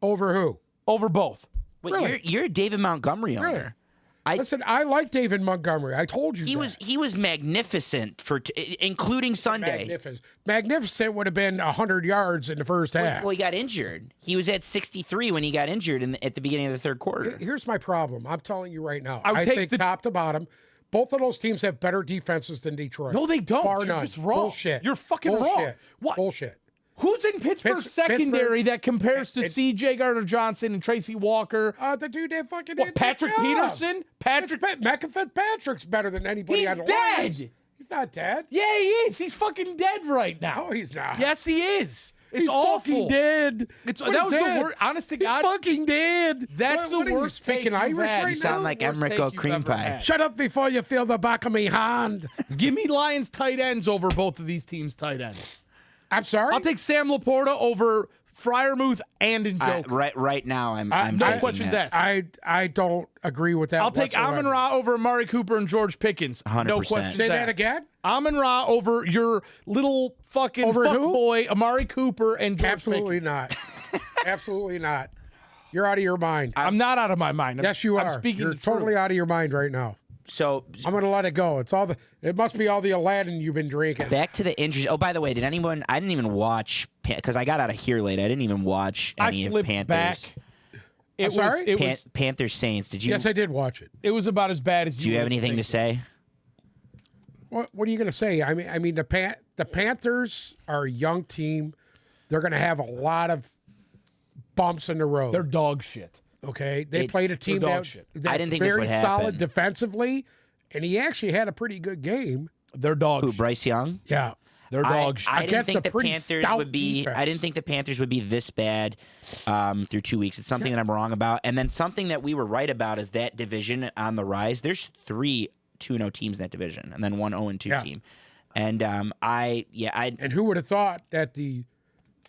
Over who? over both. Wait, Really? you're a David Montgomery owner. Really? Listen, I like David Montgomery. I told you He was magnificent including Sunday. Magnificent would have been 100 yards in the first half. Well, he got injured. He was at 63 when he got injured at the beginning of the third quarter. Here's my problem. I'm telling you right now. I would I take think the- top to bottom, both of those teams have better defenses than Detroit. No, they don't. Bar You're none. just wrong. Bullshit. You're fucking Bullshit. wrong. What? Bullshit. Who's in Pittsburgh's secondary that compares to C.J. Gardner-Johnson and Tracy Walker? The dude that fucking What, did the Patrick job. Peterson? Patrick? Patrick's better than anybody He's on the dead. line. He's not dead. Yeah, he is. He's fucking dead right now. No, he's not. Yes, he is. It's he's awful. fucking dead. It's, What that is was dead? the worst. Honest to He's God, fucking dead. that's What the are you worst take speaking you've Irish had. right You now? sound like Worst Emrico take you've Cream ever Pie. had. Shut up before you feel the back of me hand. Give me Lions tight ends over both of these teams' tight ends. I'm sorry. I'll take Sam Laporta over Fryermuth and Njoku. Right now, I'm no taking questions that. asked. I don't agree with that. I'll take whatsoever. Amon Ra over Amari Cooper and George Pickens. No 100%. questions Say that asked. again. Amon Ra over your little fucking Over fuck who? boy Amari Cooper and George Absolutely not. Absolutely not. You're out of your mind. Pickens. I'm not out of my mind. Yes, you I'm are. speaking You're the totally truth. out of your mind right now. So I'm gonna let it go. It must be all the Aladdin you've been drinking. back to the injuries. Oh, by the way, did anyone? I didn't even watch because I got out of here late. I didn't even watch any I of flipped Panthers. back. It I'm sorry? was, it was Panthers Saints. Did you? Yes, I did watch it. it was about as bad as do you have would anything to think. say? What are you gonna say? I mean, the Panthers are a young team. They're gonna have a lot of bumps in the road. They're dog shit. Okay, they played a team dog that, shit. that's I didn't think this very would happen. solid defensively, and he actually had a pretty good game. They're dog Who? shit. Bryce Young? Yeah, They're dog shit. I didn't Against think a the pretty Panthers stout would be. defense. I didn't think the Panthers would be this bad through 2 weeks. It's something that I'm wrong about. And then something that we were right about is that division on the rise. There's 3 2-0 teams in that division, and then 1 0-2 Yeah. team. And and who would have thought that the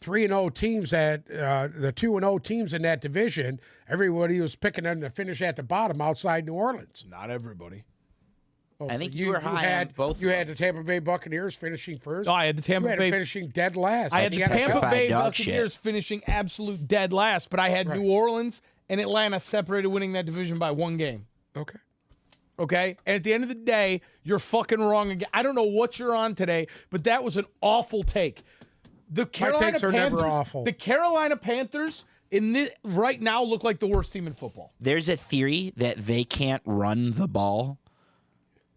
3-0 teams the 2-0 teams in that division, everybody was picking them to finish at the bottom outside New Orleans. Not everybody. Oh, I so think you were high on had both You of had the Tampa Bay Buccaneers finishing first. Oh, I had the you Tampa had Bay. them finishing dead last. I had the Tampa NFL. Bay Dog Buccaneers finishing absolute dead last, but I had Right. New Orleans and Atlanta separated winning that division by 1 game. Okay. Okay? And at the end of the day, you're fucking wrong again. I don't know what you're on today, but that was an awful take. The Carolina takes are Panthers, never awful. The Carolina Panthers right now look like the worst team in football. there's a theory that they can't run the ball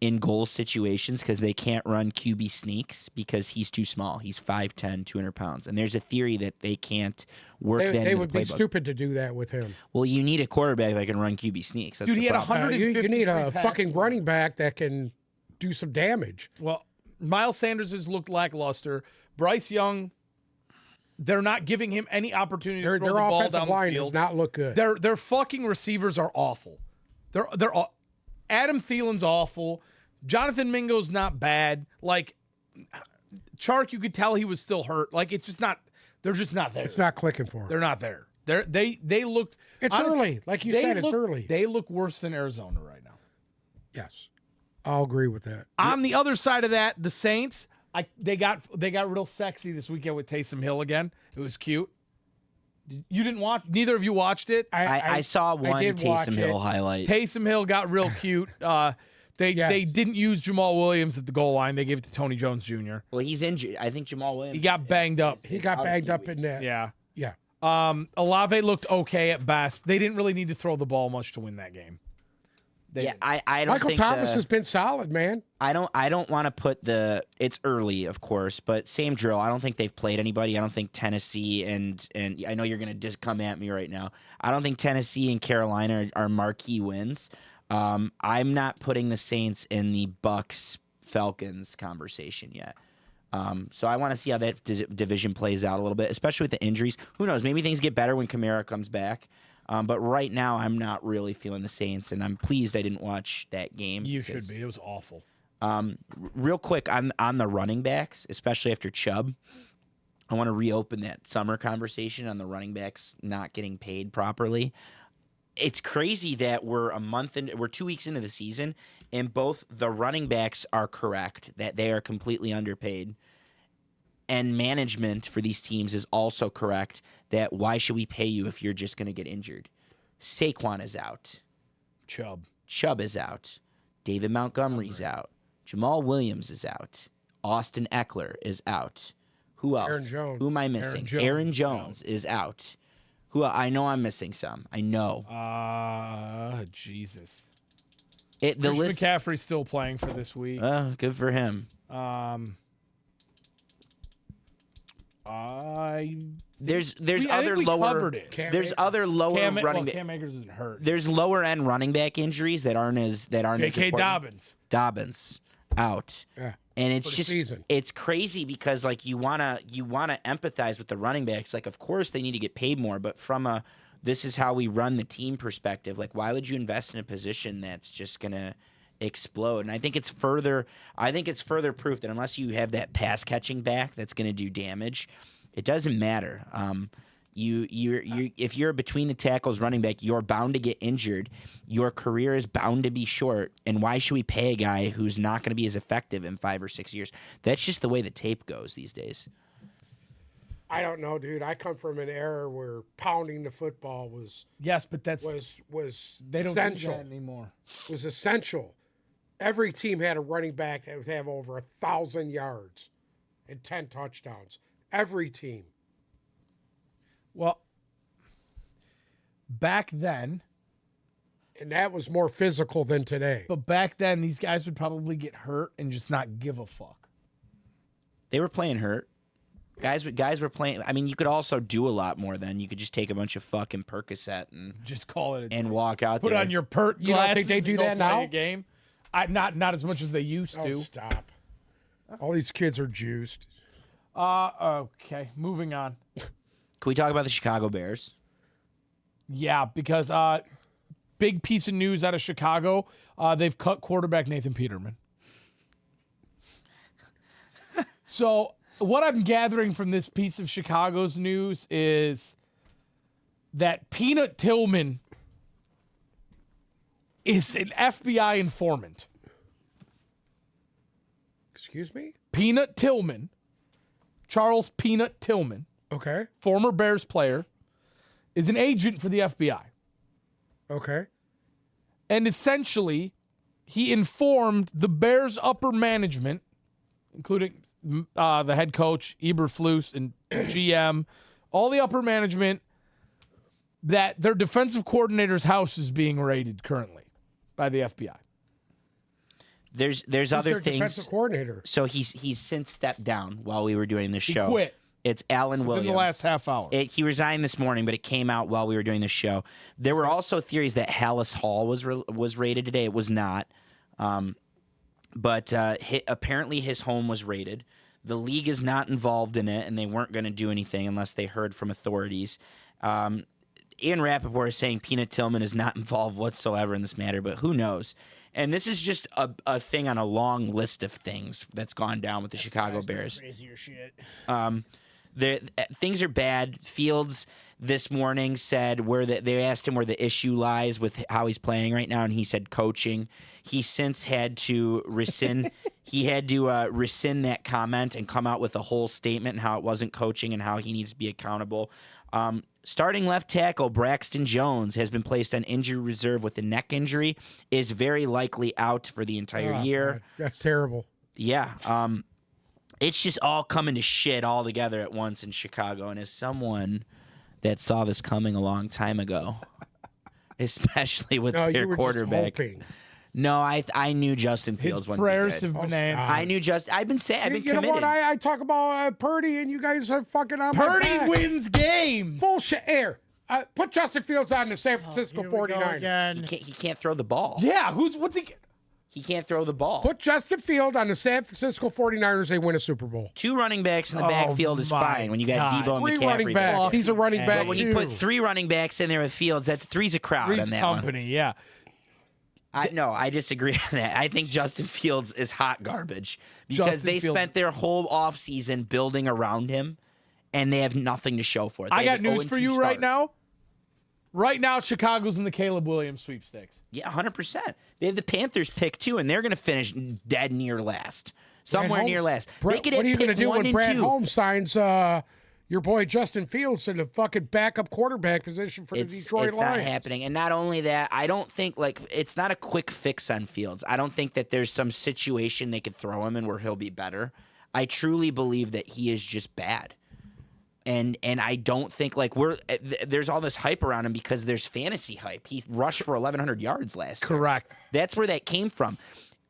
in goal situations because they can't run QB sneaks because he's too small. He's 5'10", 200 pounds. And there's a theory that they can't work that They into would the be playbook. stupid to do that with him. Well, you need a quarterback that can run QB sneaks. That's Dude, the he had problem. 100 You need a 153 fucking passes. running back that can do some damage. Well, Miles Sanders has looked lackluster. Bryce Young, they're not giving him any opportunity Their to throw the ball offensive down the line field. does not look good. Their fucking receivers are awful. Adam Thielen's awful. Jonathan Mingo's not bad. Like Chark, you could tell he was still hurt. Like it's just not. They're just not there. It's not clicking for him. They're not there. They looked. It's early. Like you they said, it's look- early. They look worse than Arizona right now. Yes. I'll agree with that. On the other side of that, the Saints, they got real sexy this weekend with Taysom Hill again. It was cute. You didn't watch? Neither of you watched it. I saw one did watch Taysom Hill it. highlight. Taysom Hill got real cute. They didn't use Jamal Williams at the goal line. They gave it to Tony Jones Jr. Well, he's injured. I think Jamal Williams. He got banged up. He got banged up in that. Yeah. Yeah. Olave looked okay at best. They didn't really need to throw the ball much to win that game. Yeah, I don't Michael think Thomas has been solid, man. I don't want to put it's early, of course, but same drill. I don't think they've played anybody. I don't think Tennessee and I know you're going to just come at me right now. I don't think Tennessee and Carolina are marquee wins. I'm not putting the Saints in the Bucks Falcons conversation yet. So I want to see how that division plays out a little bit, especially with the injuries. Who knows? Maybe things get better when Kamara comes back. But right now, I'm not really feeling the Saints, and I'm pleased I didn't watch that game. You should be. It was awful. Real quick on the running backs, especially after Chubb. I want to reopen that summer conversation on the running backs not getting paid properly. It's crazy that we're 2 weeks into the season, and both the running backs are correct that they are completely underpaid, and management for these teams is also correct that why should we pay you if you're just going to get injured? Saquon is out. Chubb is out. David Montgomery's out. Jamal Williams is out. Austin Eckler is out. Who else? Aaron Jones. Who am I missing? Aaron Jones is out. I know I'm missing some. I know. Jesus. The Christian list. McCaffrey's still playing for this week. Good for him. There's I other think we lower. covered it. There's other lower running back. Cam Akers isn't hurt. There's lower end running back injuries that aren't as J.K. important. Dobbins. Out. Yeah. And it's For the just season. it's crazy because like you wanna empathize with the running backs. Like of course they need to get paid more, but from a this is how we run the team perspective, like why would you invest in a position that's just gonna explode? And I think it's further proof that unless you have that pass catching back that's gonna do damage, it doesn't matter. If you're between the tackles running back, you're bound to get injured. Your career is bound to be short. And why should we pay a guy who's not going to be as effective in 5 or 6 years? That's just the way the tape goes these days. I don't know, dude. I come from an era where pounding the football was Yes, but that's they don't essential. do that anymore. Was essential. Every team had a running back that would have over 1,000 yards and 10 touchdowns. Every team. Well, back then, And that was more physical than today. but back then these guys would probably get hurt and just not give a fuck. They were playing hurt. Guys were playing. I mean, you could also do a lot more then. You could just take a bunch of fucking Percocet Just call it. and walk out Put there. on your pert You don't glasses. think they and do go that play now? A game. Not as much as they used Oh, to. stop. All these kids are juiced. Okay, moving on. Can we talk about the Chicago Bears? Yeah, because big piece of news out of Chicago. They've cut quarterback Nathan Peterman. So what I'm gathering from this piece of Chicago's news is that Peanut Tillman is an FBI informant. Excuse me? Peanut Tillman, Charles Peanut Tillman, Okay. former Bears player, is an agent for the FBI. Okay. And essentially, he informed the Bears' upper management, including the head coach, Eberflus, and GM, all the upper management, that their defensive coordinator's house is being raided currently by the FBI. There's Who's other their things. defensive coordinator. So he's since stepped down while we were doing this He show. quit It's Alan Williams. in the last half hour. He resigned this morning, but it came out while we were doing this show. There were also theories that Hallis Hall was raided today. It was not, but apparently his home was raided. The league is not involved in it, and they weren't going to do anything unless they heard from authorities. Ian Rappaport is saying Peanut Tillman is not involved whatsoever in this matter, but who knows? And this is just a thing on a long list of things that's gone down with the Chicago Bears. Crazier shit. Things are bad. Fields this morning said they asked him where the issue lies with how he's playing right now, and he said coaching. He since had to rescind. Rescind that comment and come out with a whole statement and how it wasn't coaching and how he needs to be accountable. Starting left tackle Braxton Jones has been placed on injury reserve with a neck injury. Is very likely out for the entire Oh, year. God, that's terrible. Yeah. It's just all coming to shit all together at once in Chicago. And as someone that saw this coming a long time ago, especially with No, their you were quarterback. just hoping. No, I knew Justin His Fields wouldn't prayers be good. have been Oh, answered. stop. I knew I've been saying I've been You know committed. what? I talk about Purdy, and you guys are fucking on my Purdy back. wins games. Bullshit. Air. Put Justin Fields on the San Francisco Here we go 49ers. again. he can't throw the ball. Yeah, what's he? He can't throw the ball. Put Justin Field on the San Francisco 49ers, they win a Super Bowl. 2 running backs in the Oh backfield is my fine when you got God. Debo and 3 McCaffrey. running backs. there. He's a running back, But when you too. put 3 running backs in there with Fields, three's a crowd Three's on that company, yeah. one. No, I disagree on that. I think Justin Fields is hot garbage because Justin they Fields- spent their whole offseason building around him, and they have nothing to show for it. I They have got an news for 0-2 you right start. now. Right now, Chicago's in the Caleb Williams sweepstakes. Yeah, 100%. They have the Panthers pick too, and they're going to finish dead near last, somewhere Brad near Holmes- last. Brad- They could what have are you picked gonna do 1 when and Brad 2. Holmes signs your boy Justin Fields to the fucking backup quarterback position for the Detroit it's Lions? not happening. And not only that, I don't think it's not a quick fix on Fields. I don't think that there's some situation they could throw him in where he'll be better. I truly believe that he is just bad. And I don't think there's all this hype around him because there's fantasy hype. He rushed for 1,100 yards last year. Correct. That's where that came from.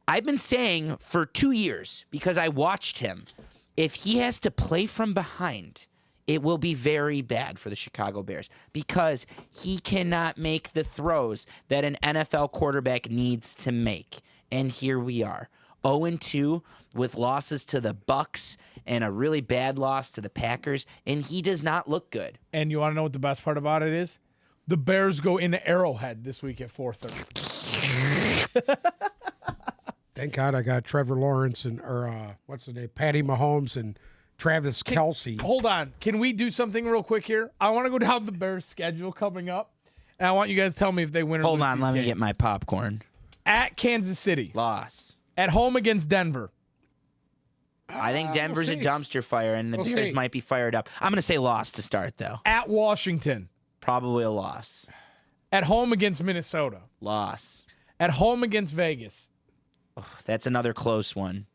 I've been saying for 2 years, because I watched him, if he has to play from behind, it will be very bad for the Chicago Bears because he cannot make the throws that an NFL quarterback needs to make. And here we are, 0-2 with losses to the Bucks and a really bad loss to the Packers, and he does not look good. And you want to know what the best part about it is? The Bears go into Arrowhead this week at 4:30. Thank God I got Trevor Lawrence what's the name, Patty Mahomes and Travis Kelce. Hold on. Can we do something real quick here? I want to go down the Bears' schedule coming up, and I want you guys to tell me if they win or Hold lose on, these let me games. get my popcorn. At Kansas City, Loss. at home against Denver, I think Denver's a see. dumpster fire, and the We'll Bears see. might be fired up. I'm going to say loss to start, though. at Washington, Probably a loss. at home against Minnesota, Loss. at home against Vegas, That's another close one.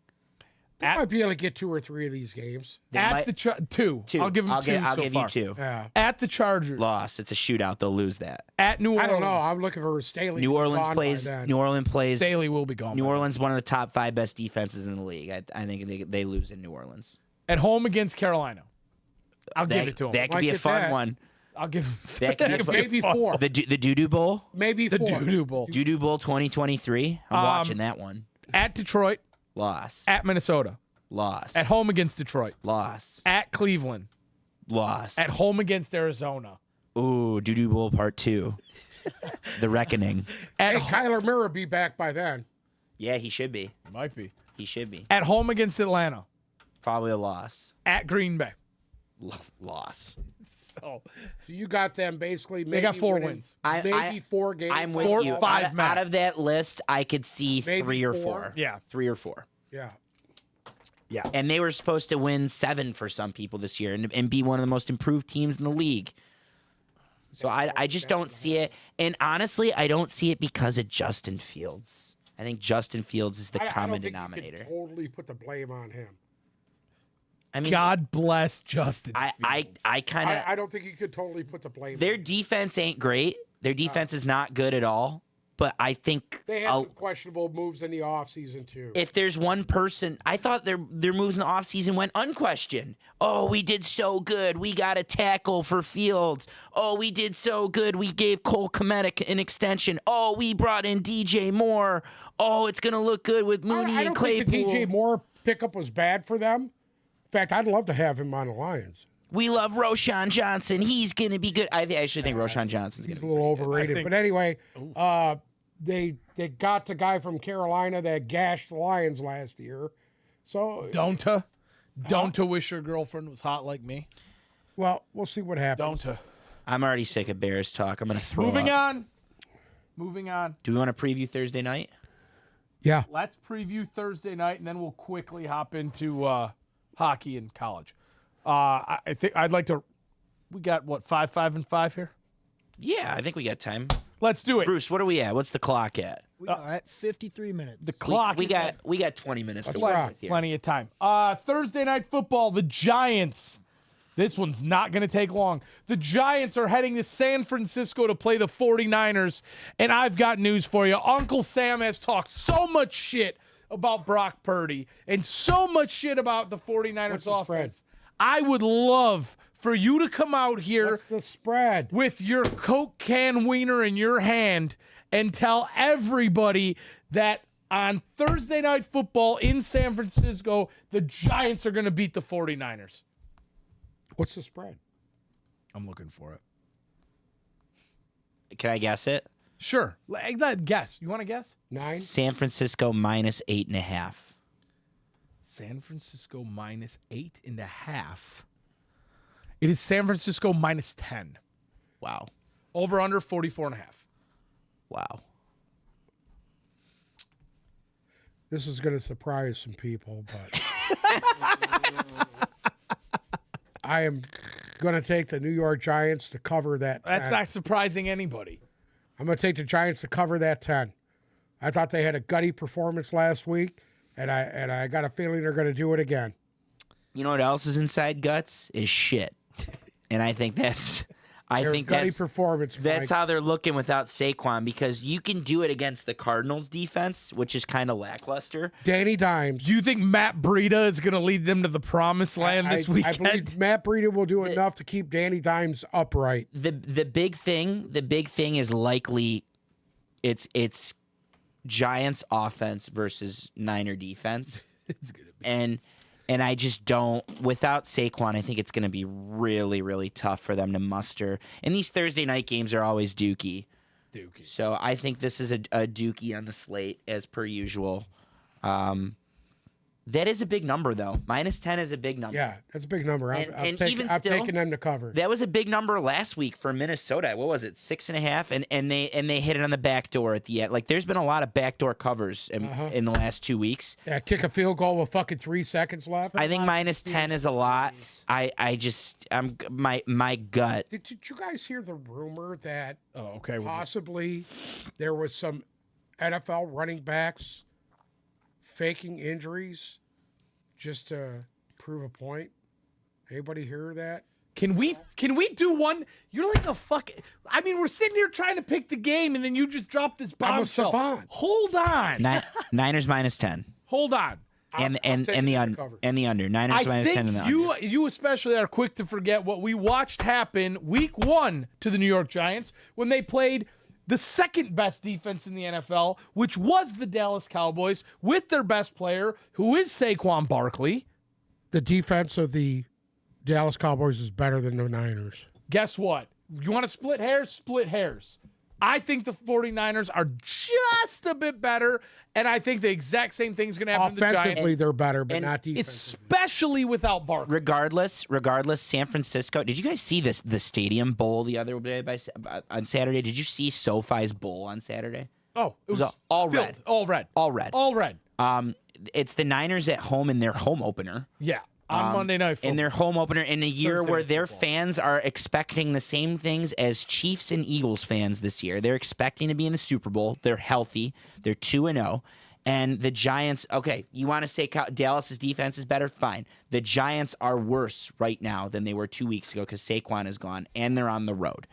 They might be able to get 2 or 3 of these games. They at might- the two. two. I'll give them two. I'll so give far. you 2. Yeah. At the Chargers, Loss. It's a shootout. They'll lose that. at New Orleans. I don't know. I'm looking for Staley. New to be Orleans gone by plays. then. New Orleans plays. Staley will be gone. New by then. Orleans, one of the top 5 best defenses in the league. I think they lose in New Orleans. At home against Carolina, I'll give it to them. That could Might be a get fun that. one. I'll give them. That could be fun. Maybe fun. 4. The Doo-Doo Bowl. Maybe The 4. Doo-Doo Bowl. Doo-Doo Bowl 2023. I'm watching that one. At Detroit, Loss. at Minnesota, Loss. at home against Detroit, Loss. at Cleveland, Loss. at home against Arizona, Ooh, Doo-Doo Bowl Part 2. The Reckoning. at Hey, Kyler Murray will be back by then. Yeah, he should be. might be He should be. at home against Atlanta, Probably a loss. at Green Bay. Loss. So So you got them basically. They got maybe 4 winning wins. Maybe 4 games. I'm with 4 you. or 5 out max. of that list, I could see Maybe 3 or 4. 4. Yeah. 3 or 4. Yeah. And they were supposed to win 7 for some people this year and be one of the most improved teams in the league. So I just don't see it. And honestly, I don't see it because of Justin Fields. I think Justin Fields is the I common don't think denominator. You could totally put the blame on him. I mean, God bless Justin. I kind of I don't think you could totally put the blame. their on him. defense ain't great. Their defense is not good at all. But I think They had some questionable moves in the offseason too. if there's one person, I thought their moves in the offseason went unquestioned. Oh, we did so good. We got a tackle for Fields. Oh, we did so good. We gave Cole Kmet an extension. Oh, we brought in DJ Moore. Oh, it's going to look good with Mooney I and don't think Claypool. the DJ Moore pickup was bad for them. In fact, I'd love to have him on the Lions. We love Roshan Johnson. He's going to be good. I actually think Roshan Johnson's going He's to a be little overrated. think- But anyway, they got the guy from Carolina that gashed the Lions last year. So, Don't wish your girlfriend was hot like me. well, we'll see what happens. Don't. I'm already sick of Bears talk. I'm going to throw Moving up. on. Moving on. Do we want to preview Thursday night? Yeah. Let's preview Thursday night, and then we'll quickly hop into hockey and college. I think I'd like to. We got what 5, and 5 here. Yeah, I think we got time. Let's do it. Bruce, what are we at? What's the clock at? We are at 53 minutes. The clock. We is at got 20 minutes to Let's work rock. with here. plenty of time. Thursday night football. The Giants. This one's not going to take long. The Giants are heading to San Francisco to play the 49ers, and I've got news for you. Uncle Sam has talked so much shit about Brock Purdy and so much shit about the 49ers What's the spread? offense. I would love for you to come out here What's the spread? with your Coke can wiener in your hand and tell everybody that on Thursday night football in San Francisco, the Giants are going to beat the 49ers. What's the spread? I'm looking for it. Can I guess it? Sure. Guess. You want to guess? 9? San Francisco minus 8.5. San Francisco minus 8.5. It is San Francisco -10. Wow. Over under 44.5. Wow. This is going to surprise some people, but I am going to take the New York Giants to cover that 10. That's not surprising anybody. I'm going to take the Giants to cover that 10. I thought they had a gutty performance last week, and I got a feeling they're going to do it again. You know what else is inside guts? Is shit. And I think that's Gutty performance. that's Mike. how they're looking without Saquon, because you can do it against the Cardinals defense, which is kind of lackluster. Danny Dimes. Do you think Matt Breida is going to lead them to the promised land this I weekend? believe Matt Breida will do enough to keep Danny Dimes upright. The big thing is likely it's Giants offense versus Niner defense. It's gonna be. And I just don't, without Saquon, I think it's going to be really, really tough for them to muster. And these Thursday night games are always dookie. So I think this is a dookie on the slate, as per usual. That is a big number, though. -10 is a big number. Yeah, that's a big number. And I'm even still, taking them to cover. That was a big number last week for Minnesota. What was it, 6.5? And they hit it on the back door at the end. Like, there's been a lot of backdoor covers in the last 2 weeks. Yeah, kick a field goal with fucking 3 seconds left. I think -10 is a lot. My gut. Did you guys hear the rumor that Oh, okay. possibly there was some NFL running backs faking injuries just to prove a point? Anybody hear that? Can we do one? You're like a fuck. I mean, we're sitting here trying to pick the game, and then you just drop this I'm a bombshell. savant. Hold on. Niners -10. Hold on. And I'm taking the that under cover. and the under. Niners I -10 think and the under. you especially are quick to forget what we watched happen week 1 to the New York Giants when they played the second best defense in the NFL, which was the Dallas Cowboys, with their best player, who is Saquon Barkley. The defense of the Dallas Cowboys is better than the Niners. Guess what? You want to split hairs? Split hairs. I think the 49ers are just a bit better, and I think the exact same thing's going to happen to the Giants, Offensively, they're better, but not defensively. especially without Barkley. Regardless, San Francisco. Did you guys see the Stadium Bowl the other day on Saturday? Did you see SoFi's Bowl on Saturday? Oh, it was all filled. red. All red. All red. All red. It's the Niners at home in their home opener. Yeah. On Monday Night Football. In their home opener in a year Thursday where Night their Football. fans are expecting the same things as Chiefs and Eagles fans this year. They're expecting to be in the Super Bowl. They're healthy. They're 2-0. And the Giants, okay, you want to say Dallas's defense is better? Fine. The Giants are worse right now than they were 2 weeks ago because Saquon is gone and they're on the road.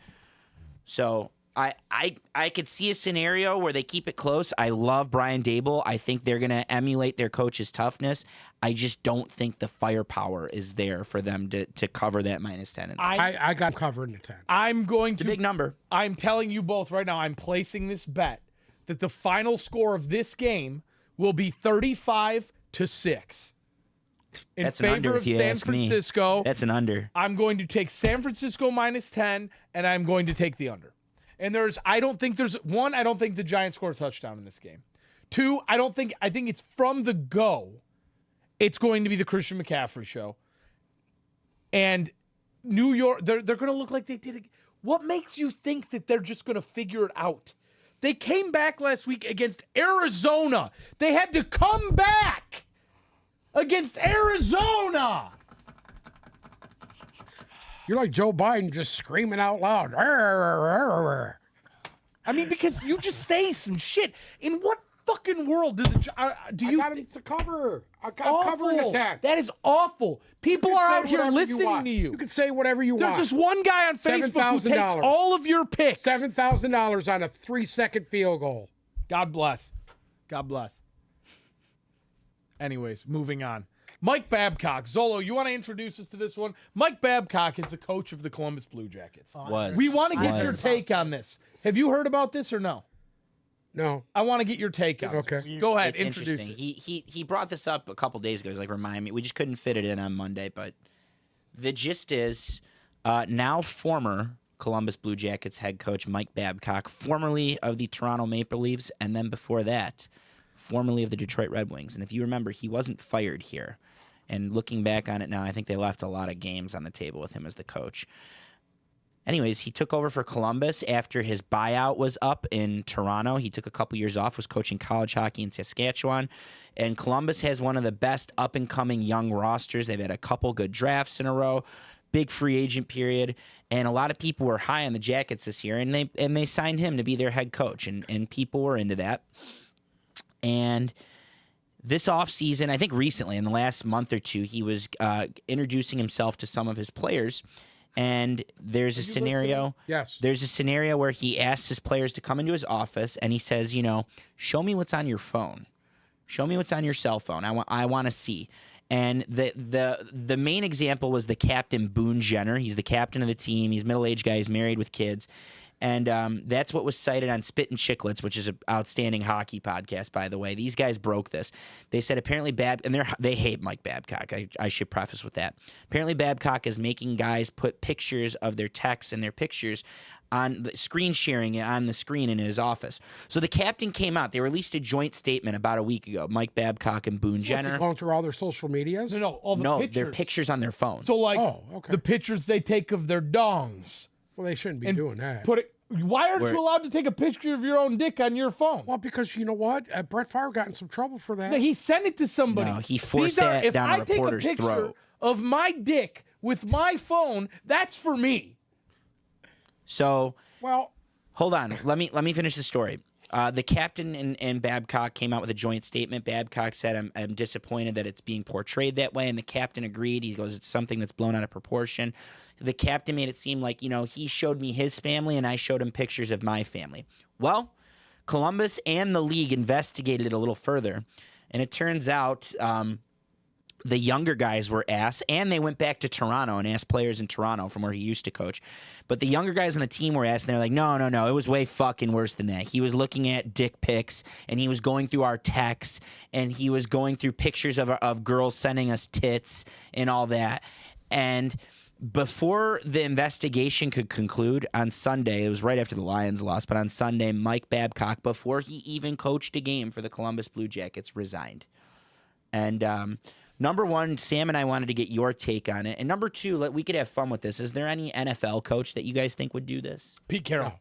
So I could see a scenario where they keep it close. I love Brian Dable. I think they're going to emulate their coach's toughness. I just don't think the firepower is there for them to cover that -10. I got covered in the 10. I'm going It's a to big number. I'm telling you both right now, I'm placing this bet that the final score of this game will be 35-6 in That's an favor under of if you San ask me. Francisco. That's an under. I'm going to take San Francisco -10, and I'm going to take the under. And I don't think the Giants score a touchdown in this game. 2, I think it's from the go. It's going to be the Christian McCaffrey show. And New York, they're going to look like they did it. What makes you think that they're just going to figure it out? They came back last week against Arizona. They had to come back against Arizona. You're like Joe Biden just screaming out loud. I mean, because you just say some shit. In what fucking world do you got him to cover. I got covering the 10. That is awful. People You can are say out here whatever you listening want. to you. You can say whatever you There's want. this one guy on Facebook who takes $7,000. all of your picks. $7,000 on a 3-second field goal. God bless. God bless. Anyways, moving on. Mike Babcock. Zolo, you want to introduce us to this one? Mike Babcock is the coach of the Columbus Blue Jackets. We want to get your take on this. Have you heard about this or no? No. I want to get your take on it. Okay. Go ahead, It's introduce interesting. it. He brought this up a couple days ago. He's like, remind me. We just couldn't fit it in on Monday. But the gist is now former Columbus Blue Jackets head coach Mike Babcock, formerly of the Toronto Maple Leafs, and then before that, formerly of the Detroit Red Wings. And if you remember, he wasn't fired here. And looking back on it now, I think they left a lot of games on the table with him as the coach. Anyways, he took over for Columbus after his buyout was up in Toronto. He took a couple years off, was coaching college hockey in Saskatchewan. And Columbus has one of the best up-and-coming young rosters. They've had a couple good drafts in a row, big free agent period, and a lot of people were high on the Jackets this year, and they signed him to be their head coach, and people were into that. And this offseason, I think recently, in the last month or two, he was introducing himself to some of his players. And there's a scenario. Yes. There's a scenario where he asks his players to come into his office and he says, show me what's on your phone. Show me what's on your cell phone. I want to see. And the main example was the captain, Boone Jenner. He's the captain of the team. He's a middle-aged guy. He's married with kids. And that's what was cited on Spit and Chicklets, which is an outstanding hockey podcast, by the way. These guys broke this. They said apparently they hate Mike Babcock. I should preface with that. Apparently Babcock is making guys put pictures of their texts and their pictures on the screen sharing it on the screen in his office. So the captain came out. They released a joint statement about a week ago. Mike Babcock and Boone Was Jenner. he going through all their social medias? No, all the pictures. They're pictures on their phones. So like Oh, okay. the pictures they take of their dongs. Well, they shouldn't be And doing that. Put it. Why aren't you allowed to take a picture of your own dick on your phone? Well, because you know what? Brett Favre got in some trouble for that. No, he sent it to somebody. No, he forced These are- that if down a I take reporter's picture throat. of my dick with my phone, that's for me. So Well, hold on. Let me finish the story. The captain and Babcock came out with a joint statement. Babcock said, I'm disappointed that it's being portrayed that way. And the captain agreed. He goes, it's something that's blown out of proportion. The captain made it seem like, he showed me his family and I showed him pictures of my family. Well, Columbus and the league investigated it a little further. And it turns out the younger guys were asked, and they went back to Toronto and asked players in Toronto from where he used to coach. But the younger guys on the team were asked, and they're like, no, it was way fucking worse than that. He was looking at dick pics, and he was going through our texts, and he was going through pictures of girls sending us tits and all that. And before the investigation could conclude on Sunday, it was right after the Lions lost, but on Sunday, Mike Babcock, before he even coached a game for the Columbus Blue Jackets, resigned. And number one, Sam and I wanted to get your take on it. And number two, we could have fun with this. Is there any NFL coach that you guys think would do this? Pete Carroll.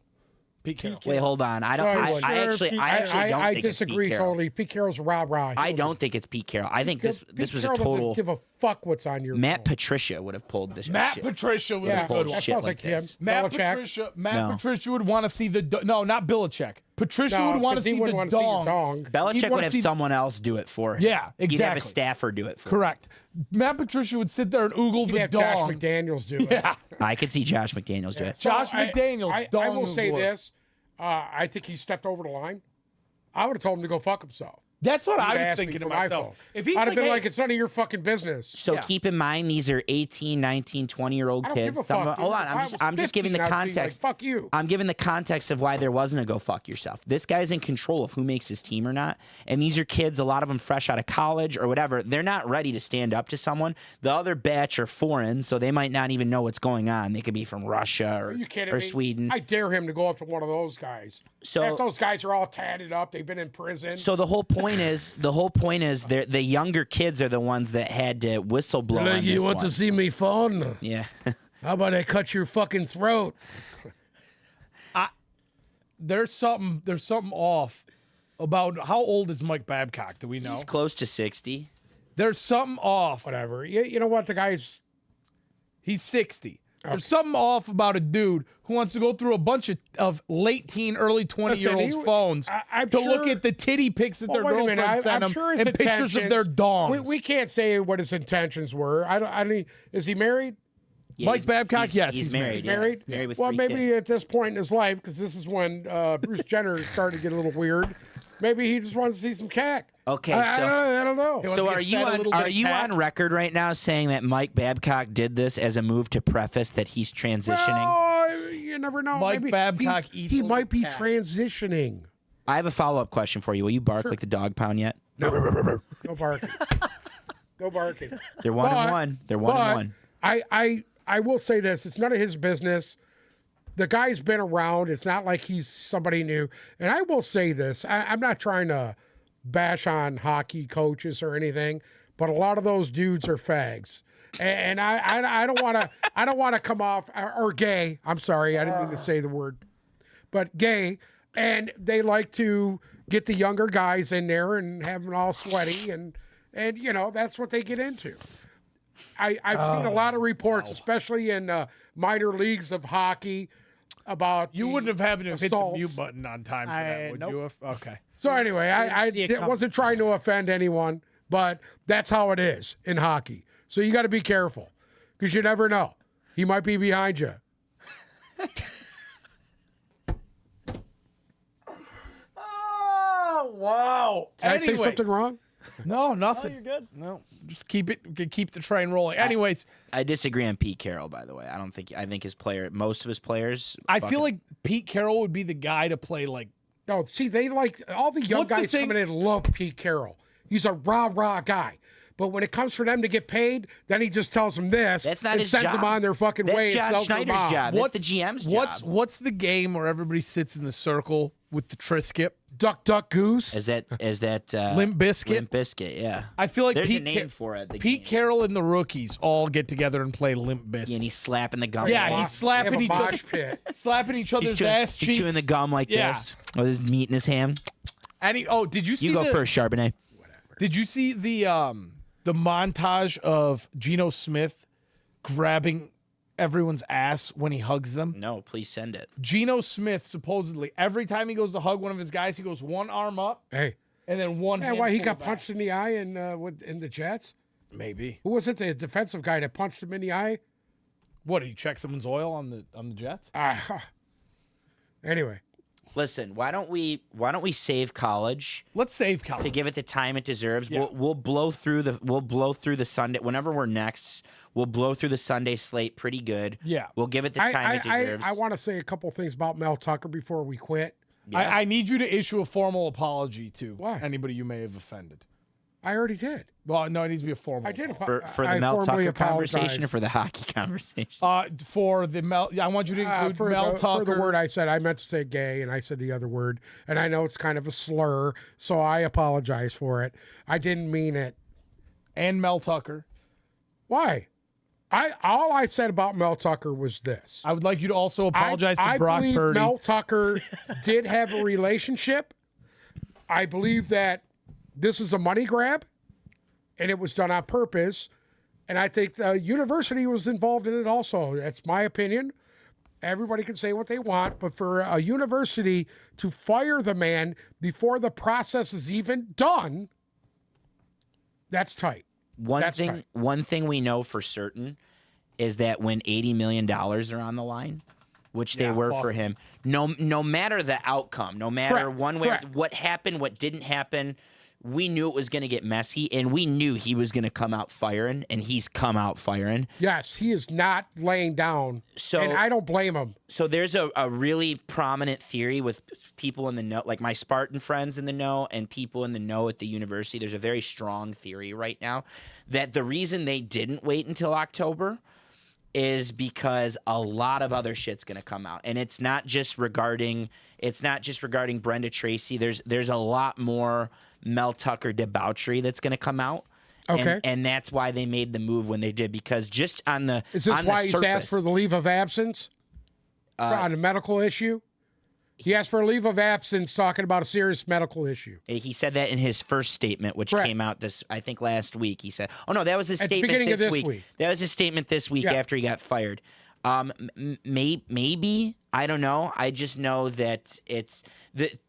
Pete Carroll. Wait, hold on. I don't. Well, I actually don't I think it's disagree Pete Carroll. totally. Pete Carroll's rah-rah. I don't think it's Pete Carroll. I think this was a Carroll total. doesn't give a fuck what's on your Matt phone. Patricia would have pulled this. Matt shit. Patricia was Yeah, a good one. that shit sounds like like him. this. Matt Belichick. Patricia would want to see the no, not Belichick. Patricia No, would want to 'cause he see wouldn't the want to see your dong. dong. Belichick He'd would wanna have see- someone else do it for him. Yeah, He'd have a exactly. staffer do it for him. Correct. Matt Patricia would sit there and oogle He'd the have Josh dong. McDaniels do it. Yeah. I could see Josh McDaniels do it. So Josh McDaniels, I dong will was say worse. this. I think he stepped over the line. I would have told him to go fuck himself. That's what I He'd was asked me thinking to for my myself. phone. If he's I'd have like, been hey, like, it's none of your fucking business. So Yeah. keep in mind, these are 18, 19, 20-year-old I don't kids. give a Some of fuck. them- hold dude. on, If I was I'm just giving the 15, I'd be like, context. fuck you. I'm giving the context of why there wasn't a go fuck yourself. This guy's in control of who makes his team or not. And these are kids, a lot of them fresh out of college or whatever. They're not ready to stand up to someone. The other batch are foreign, so they might not even know what's going on. They could be from Russia Are you kidding or me? Sweden. I dare him to go up to one of those guys. So- If those guys are all tatted up, they've been in prison. So the whole point is the younger kids are the ones that had to whistleblow on this one. see me phone? Yeah. How about I cut your fucking throat? there's something off about how old is Mike Babcock? Do we know? He's close to 60. There's something off. Whatever. You know what? The guy's He's 60. There's something off about a dude who wants to go through a bunch of late teen, early 20-year-olds' he- phones I'm to sure- look at the titty pics that their Well, wait a girlfriend minute. sent I'm them sure his and pictures of their intentions- dongs. We can't say what his intentions were. I don't. Is he married? Yeah, Mike he's- Babcock, yes, he's married. married. He's married. Yeah. Married with well, 3 maybe kids. at this point in his life, because this is when Bruce Jenner started to get a little weird. Maybe he just wants to see some cack. Okay, I don't know. So to are get you fed a on little bit are of you cat? on record right now saying that Mike Babcock did this as a move to preface that he's transitioning? Well, you never know. Mike Maybe Babcock he eats a might be cat. transitioning. I have a follow-up question for you. Will you bark like the dog pound yet? No barking. No barking. They're 1-1. They're 1-1. I will say this: it's none of his business. The guy's been around. It's not like he's somebody new. And I will say this: I'm not trying to bash on hockey coaches or anything, but a lot of those dudes are fags. And I don't want to come off or gay. I'm sorry, I didn't mean to say the word, but gay. And they like to get the younger guys in there and have them all sweaty, and that's what they get into. I've seen a lot of reports, especially in minor leagues of hockey, about You wouldn't have happened to hit the assaults. mute button on time for that, would nope. you have? Okay. So anyway, I see it coming. wasn't trying to offend anyone, but that's how it is in hockey. So you got to be careful because you never know. He might be behind you. Oh, wow. Did I say Anyways. something wrong? No, nothing. you're good. No, just keep the train rolling. Anyways, I disagree on Pete Carroll, by the way. I think most of his players. I feel like Pete Carroll would be the guy to play like. No, see, they like all the young What's the guys thing- coming in love Pete Carroll. He's a rah guy. But when it comes for them to get paid, then he just tells them this. That's not and his sends job. them on their fucking That's way. and John sells them Schneider's out. job. That's the GM's job. What's the game where everybody sits in the circle with the Triscuit? Duck, goose. Is that Limp Bizkit? Limp Bizkit, yeah. I feel like There's Pete a name for it. the Pete game. Carroll and the rookies all get together and play Limp Bizkit. And he's slapping the gum. Yeah, They he's have slapping a each other, mosh pit. slapping each other's He's ass cheeks. chewing the gum like Yeah. this with his meat in his hand. Did you see You go the, first, Charbonnet. Did you see the montage of Geno Smith grabbing everyone's ass when he hugs them? No, please send it. Geno Smith supposedly every time he goes to hug one of his guys, he goes one arm up Hey, and then one. yeah, why he handful got of punched ass. in the eye in the Jets? Maybe. Who was it? The defensive guy that punched him in the eye? What, did he check someone's oil on the Jets? Anyway, Listen, why don't we save college Let's save to college. give it the time it deserves? Yeah. We'll blow through the Sunday whenever we're next. We'll blow through the Sunday slate pretty good. Yeah. We'll give it the time it deserves. I want to say a couple things about Mel Tucker before we quit. I need you to issue a formal apology to Why? anybody you may have offended. I already did. Well, no, it needs to be a formal. I did. apology. for the I Mel formally Tucker conversation apologize. or for the hockey conversation? For the Mel, I want you to include For Mel Tucker. the word I said, I meant to say gay, and I said the other word, and I know it's kind of a slur, so I apologize for it. I didn't mean it. and Mel Tucker. Why? All I said about Mel Tucker was this. I would like you to also apologize I to Brock believe Purdy. Mel Tucker did have a relationship. I believe that this is a money grab, and it was done on purpose. And I think the university was involved in it also. That's my opinion. Everybody can say what they want, but for a university to fire the man before the process is even done, that's tight. That's right. One thing we know for certain is that when $80 million are on the line, which they were for him, no matter the outcome, no matter Correct, one way, correct. what happened, what didn't happen, we knew it was going to get messy, and we knew he was going to come out firing, and he's come out firing. Yes, he is not laying down, So- and I don't blame him. So there's a really prominent theory with people in the know, like my Spartan friends in the know and people in the know at the university. There's a very strong theory right now that the reason they didn't wait until October is because a lot of other shit's going to come out, and it's not just regarding Brenda Tracy. There's a lot more Mel Tucker debauchery that's going to come out. Okay. And that's why they made the move when they did, because just on the Is this on why the he's surface, asked for the leave of absence on a medical issue? He asked for a leave of absence talking about a serious medical issue. he said that in his first statement, which Correct. came out I think last week. He said, "Oh no, that was the At the statement beginning of this this week. week. That was his statement this week Yeah. after he got fired." Maybe I don't know. I just know that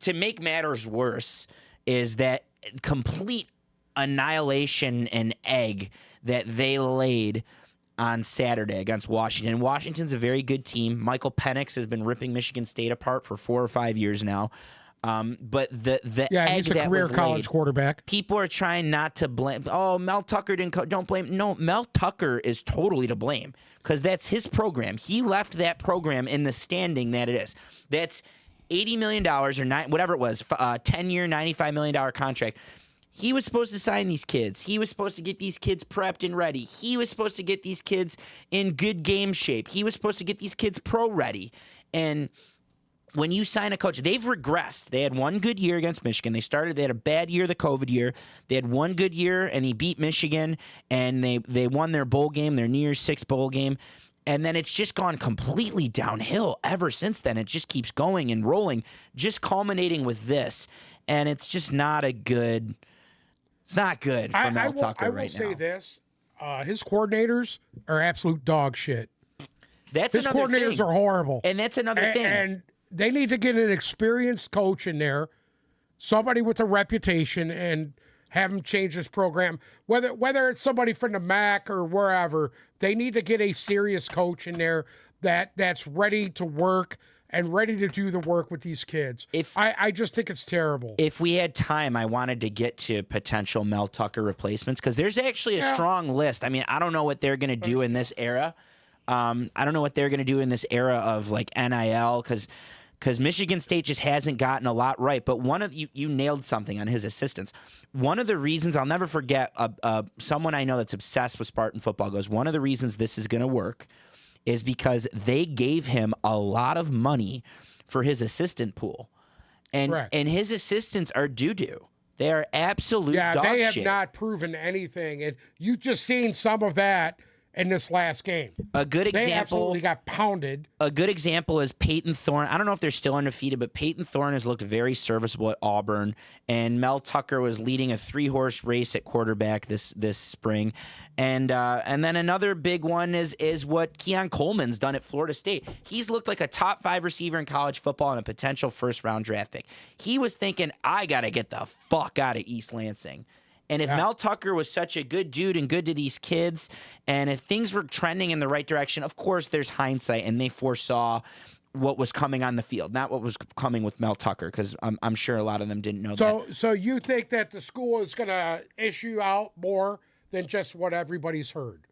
to make matters worse is that complete annihilation and egg that they laid on Saturday against Washington. Washington's a very good team. Michael Penix has been ripping Michigan State apart for 4 or 5 years now. But the Yeah, egg he's a that career was college laid, quarterback. people are trying not to blame. Oh, Mel Tucker didn't. Don't blame. No, Mel Tucker is totally to blame because that's his program. He left that program in the standing that it is. That's $80 million or whatever it was, 10-year, $95 million contract. He was supposed to sign these kids. He was supposed to get these kids prepped and ready. He was supposed to get these kids in good game shape. He was supposed to get these kids pro ready. And when you sign a coach, they've regressed. They had one good year against Michigan. They had a bad year the COVID year. They had one good year, and he beat Michigan, and they won their bowl game, their New Year's Six bowl game. And then it's just gone completely downhill ever since then. It just keeps going and rolling, just culminating with this. And it's just not a good – it's not good for Mel Tucker right now. I will say this. His coordinators are absolute dog shit. His coordinators are horrible. And that's another thing. And they need to get an experienced coach in there, somebody with a reputation, and have him change his program. Whether it's somebody from the MAC or wherever, they need to get a serious coach in there that's ready to work and ready to do the work with these kids. I just think it's terrible. If we had time, I wanted to get to potential Mel Tucker replacements because there's actually a strong list. I mean, I don't know what they're going to do in this era. I don't know what they're going to do in this era of like NIL because Michigan State just hasn't gotten a lot right. But one of you nailed something on his assistants. One of the reasons I'll never forget, someone I know that's obsessed with Spartan football goes, one of the reasons this is going to work is because they gave him a lot of money for his assistant pool. And his assistants are doo-doo. They are absolute dog shit. Yeah, they have not proven anything. And you've just seen some of that in this last game. A good example. They absolutely got pounded. A good example is Peyton Thorne. I don't know if they're still undefeated, but Peyton Thorne has looked very serviceable at Auburn, and Mel Tucker was leading a 3-horse race at quarterback this spring. And then another big one is what Keon Coleman's done at Florida State. He's looked like a top 5 receiver in college football and a potential first-round draft pick. He was thinking, I got to get the fuck out of East Lansing. And if Mel Tucker was such a good dude and good to these kids, and if things were trending in the right direction, of course there's hindsight, and they foresaw what was coming on the field, not what was coming with Mel Tucker, because I'm sure a lot of them didn't know that. So you think that the school is going to issue out more than just what everybody's heard?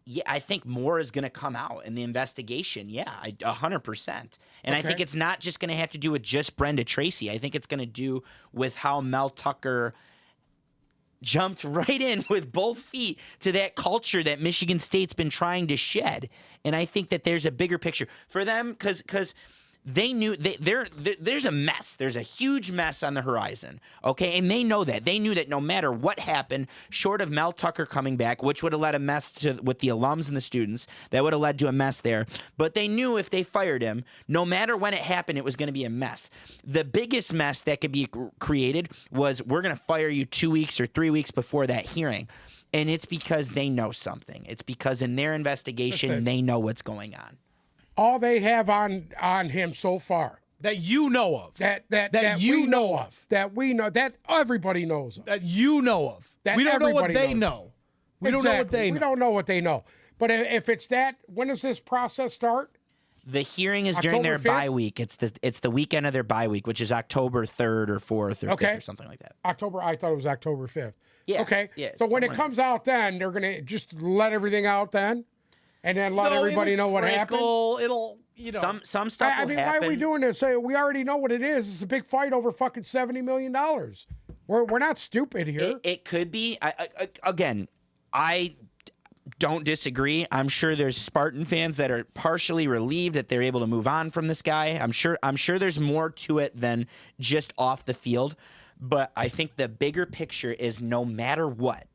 Yeah, I think more is going to come out in the investigation. Yeah, 100%. And I think it's not just going to have to do with just Brenda Tracy. I think it's going to do with how Mel Tucker jumped right in with both feet to that culture that Michigan State's been trying to shed. And I think that there's a bigger picture for them because they knew there's a mess. There's a huge mess on the horizon, okay? And they know that. They knew that no matter what happened, short of Mel Tucker coming back, which would have led a mess with the alums and the students, that would have led to a mess there. But they knew if they fired him, no matter when it happened, it was going to be a mess. The biggest mess that could be created was we're going to fire you 2 weeks or 3 weeks before that hearing. And it's because they know something. It's because in their investigation, they know what's going on. All they have on him so far that you know of, that we know of, that everybody knows of, that you know of. We don't know what they know. We don't know what they know. We don't know what they know. But if it's that, when does this process start? The hearing is during their bye week. It's the weekend of their bye week, which is October 3rd or 4th or 5th or something like that. I thought it was October 5th. Yeah. Okay. Yeah, so when it comes out then, they're going to just let everything out then? And then let everybody know what happened? It'll, Some stuff will happen. Why are we doing this? We already know what it is. It's a big fight over fucking $70 million. We're not stupid here. It could be. I don't disagree. I'm sure there's Spartan fans that are partially relieved that they're able to move on from this guy. I'm sure there's more to it than just off the field. But I think the bigger picture is no matter what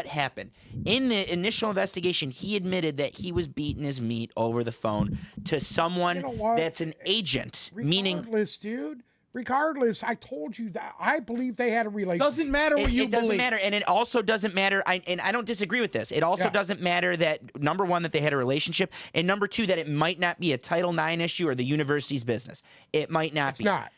happened, in the initial investigation, he admitted that he was beating his meat over the phone to someone that's an agent. Regardless, dude. Regardless, I told you that I believe they had a relationship. Doesn't matter what you believe. It doesn't matter, and it also doesn't matter. And I don't disagree with this. It also doesn't matter that, number one, that they had a relationship, and number two, that it might not be a Title IX issue or the university's business. It might not be. It's not.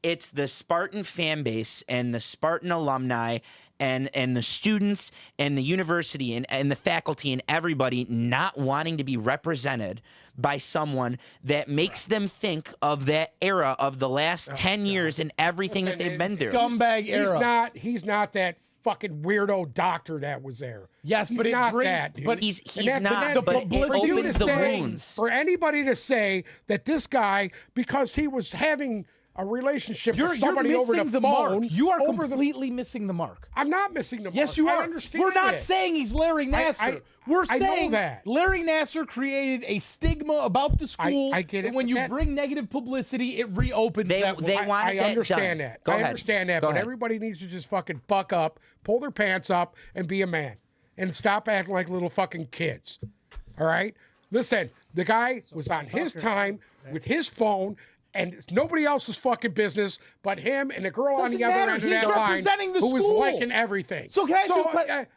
It's the Spartan fan base and the Spartan alumni and the students and the university and the faculty and everybody not wanting to be represented by someone that makes them think of that era of the last 10 years and everything that they've been through. Scumbag era. He's not that fucking weirdo doctor that was there. Yes, he's but it not brings, that, dude. But he's not. But it opens the wounds. For anybody to say that this guy, because he was having a relationship You're with somebody missing over the the phone. mark. You are over completely missing the mark. I'm not missing the mark. Yes, you are. I understand. We're not it. saying he's Larry Nasser. We're I know saying that. Larry Nasser created a stigma about the school. I get it, And when but you that- bring negative publicity, it reopens They that. wanted I that understand done. that. Go I ahead. understand that. Go But ahead. everybody needs to just fucking buck up, pull their pants up, and be a man, and stop acting like little fucking kids. All right. Listen, the guy was on his time with his phone. And it's nobody else's fucking business but him and the girl on Doesn't the other matter. end of He's that line representing the who was school. liking everything. So can I ask you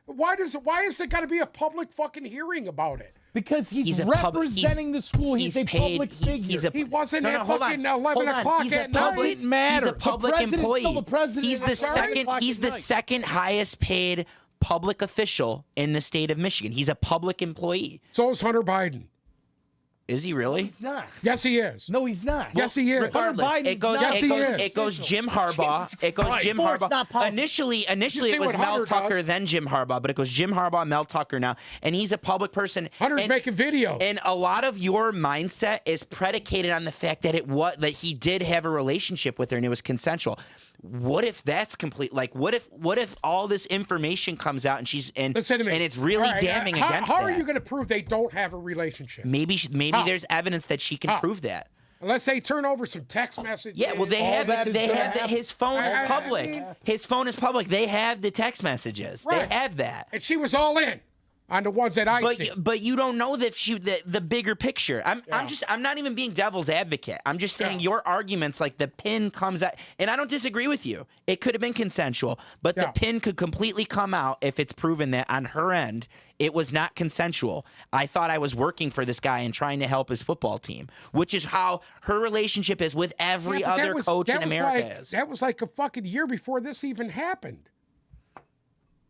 a why is it got to be a public fucking hearing about it? Because he's a representing the school. He's a paid- public figure. He's a He wasn't no, at hold on. fucking 11 Hold on. o'clock He's a at night. public, Doesn't matter. He's a The public president's employee. still the president. He's the I'm sorry. second. He's the second highest paid public official in the state of Michigan. He's a public employee. So is Hunter Biden. Is he really? He's not. Yes, he is. No, he's not. Yes, he is. Regardless, Hunter it goes. Biden's not Yes, he is. It goes. Jim Harbaugh. It goes. Jim Sports, Harbaugh. not politics. Initially, You see it was what Mel Hunter Tucker, does? then Jim Harbaugh, but it goes Jim Harbaugh, Mel Tucker now, and he's a public person. Hunter's and, making videos. And a lot of your mindset is predicated on the fact that that he did have a relationship with her and it was consensual. What if that's complete? Like, what if all this information comes out and Listen to me. and it's really All right, damning how, against How that? are you going to prove they don't have a relationship? Maybe How? there's evidence that she can How? prove that. Unless they turn over some text messages. Yeah, well, they All have that is they gonna have happen. his phone is I public. mean- His phone is public. They have the text messages. Right. They have that. And she was all in on the ones that I see. But you don't know that the bigger picture. I'm not even being devil's advocate. I'm just saying Yeah. your arguments, like the pin comes out, and I don't disagree with you. It could have been consensual, but the Yeah. pin could completely come out if it's proven that on her end it was not consensual. I thought I was working for this guy and trying to help his football team, which is how her relationship is with every Yeah, but that other was- coach that in was America like, is. That was like a fucking year before this even happened.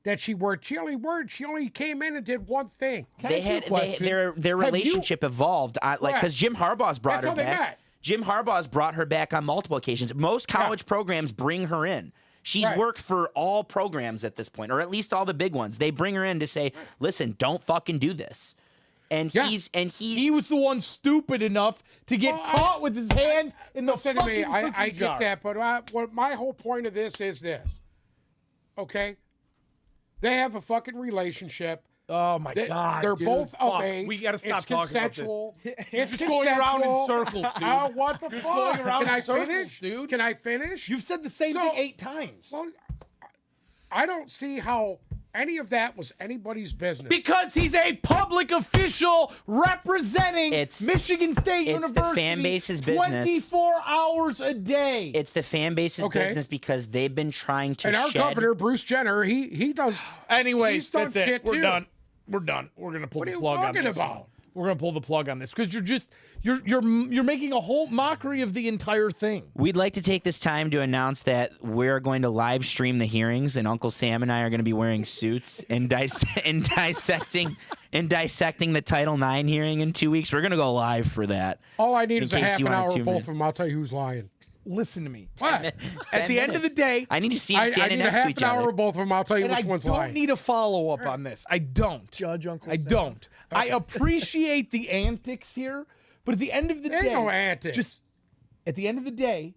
That she worked. She only came in and did one thing. Can I ask you a question? Their Have you- relationship evolved, like Correct. because Jim Harbaugh's brought That's her how they back. met. Jim Harbaugh's brought her back on multiple occasions. Most college programs bring her in. She's Right. worked for all programs at this point, or at least all the big ones. They bring her in to say, "Listen, don't fucking do this." And Yeah. He was the one stupid enough to get Well, caught with his hand in the Listen to me. fucking I cookie get jar. that, but what my whole point of this is this. Okay, they have a fucking relationship. Oh my god! They're dude. both of Fuck. age. We got to stop it's talking consensual. about It's this. Just going around in consensual. circles, dude. Oh, what the fuck? going around Can in I circles, finish, dude. Can I finish? You've said the same So- thing 8 times. Well, I don't see how any of that was anybody's business. Because he's a public official representing It's- Michigan State it's the University. fan base's business. 24 hours a day. It's the fan base's Okay. business because they've been trying to and our shed. governor, Bruce Jenner, he does. Anyways, he's done that's it. shit We're too. done. We're done. We're gonna pull What the are you plug on talking this. about? one. We're gonna pull the plug on this because you're making a whole mockery of the entire thing. We'd like to take this time to announce that we're going to live stream the hearings, and Uncle Sam and I are going to be wearing suits and dissecting the Title IX hearing in 2 weeks. We're going to go live for that. All I need In is a case half you an wanna hour of tune both in. of them. I'll tell you who's lying. Listen to me. What? At the end of the day, I need to see him I standing need a next to half each an hour other. of both of them. I'll tell you and I which one's don't lying. need a follow up on this. I don't. Judge Uncle I Sam. don't. I appreciate the antics here, but at the end of the There day, ain't no antics. just at the end of the day,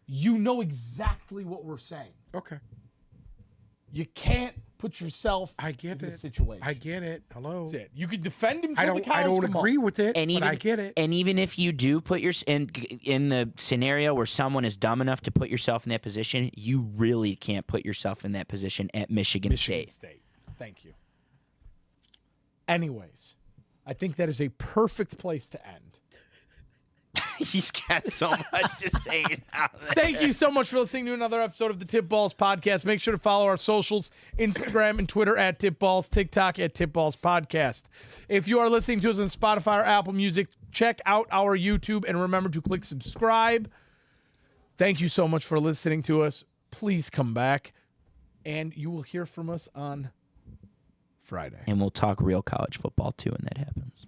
you know exactly what we're saying. Okay. You can't put yourself I get in it. this situation. I get it. Hello. That's it. You could defend him. I till the don't. I cows don't come agree home. with it, And but even I get it. And even if you do put your in the scenario where someone is dumb enough to put yourself in that position, you really can't put yourself in that position at Michigan State. Thank you. Anyways, I think that is a perfect place to end. He's got so much to say now. Thank you so much for listening to another episode of the Tip Balls Podcast. Make sure to follow our socials, Instagram and Twitter at Tip Balls, TikTok at Tip Balls Podcast. If you are listening to us on Spotify or Apple Music, check out our YouTube and remember to click subscribe. Thank you so much for listening to us. Please come back, and you will hear from us on Friday. And we'll talk real college football too when that happens.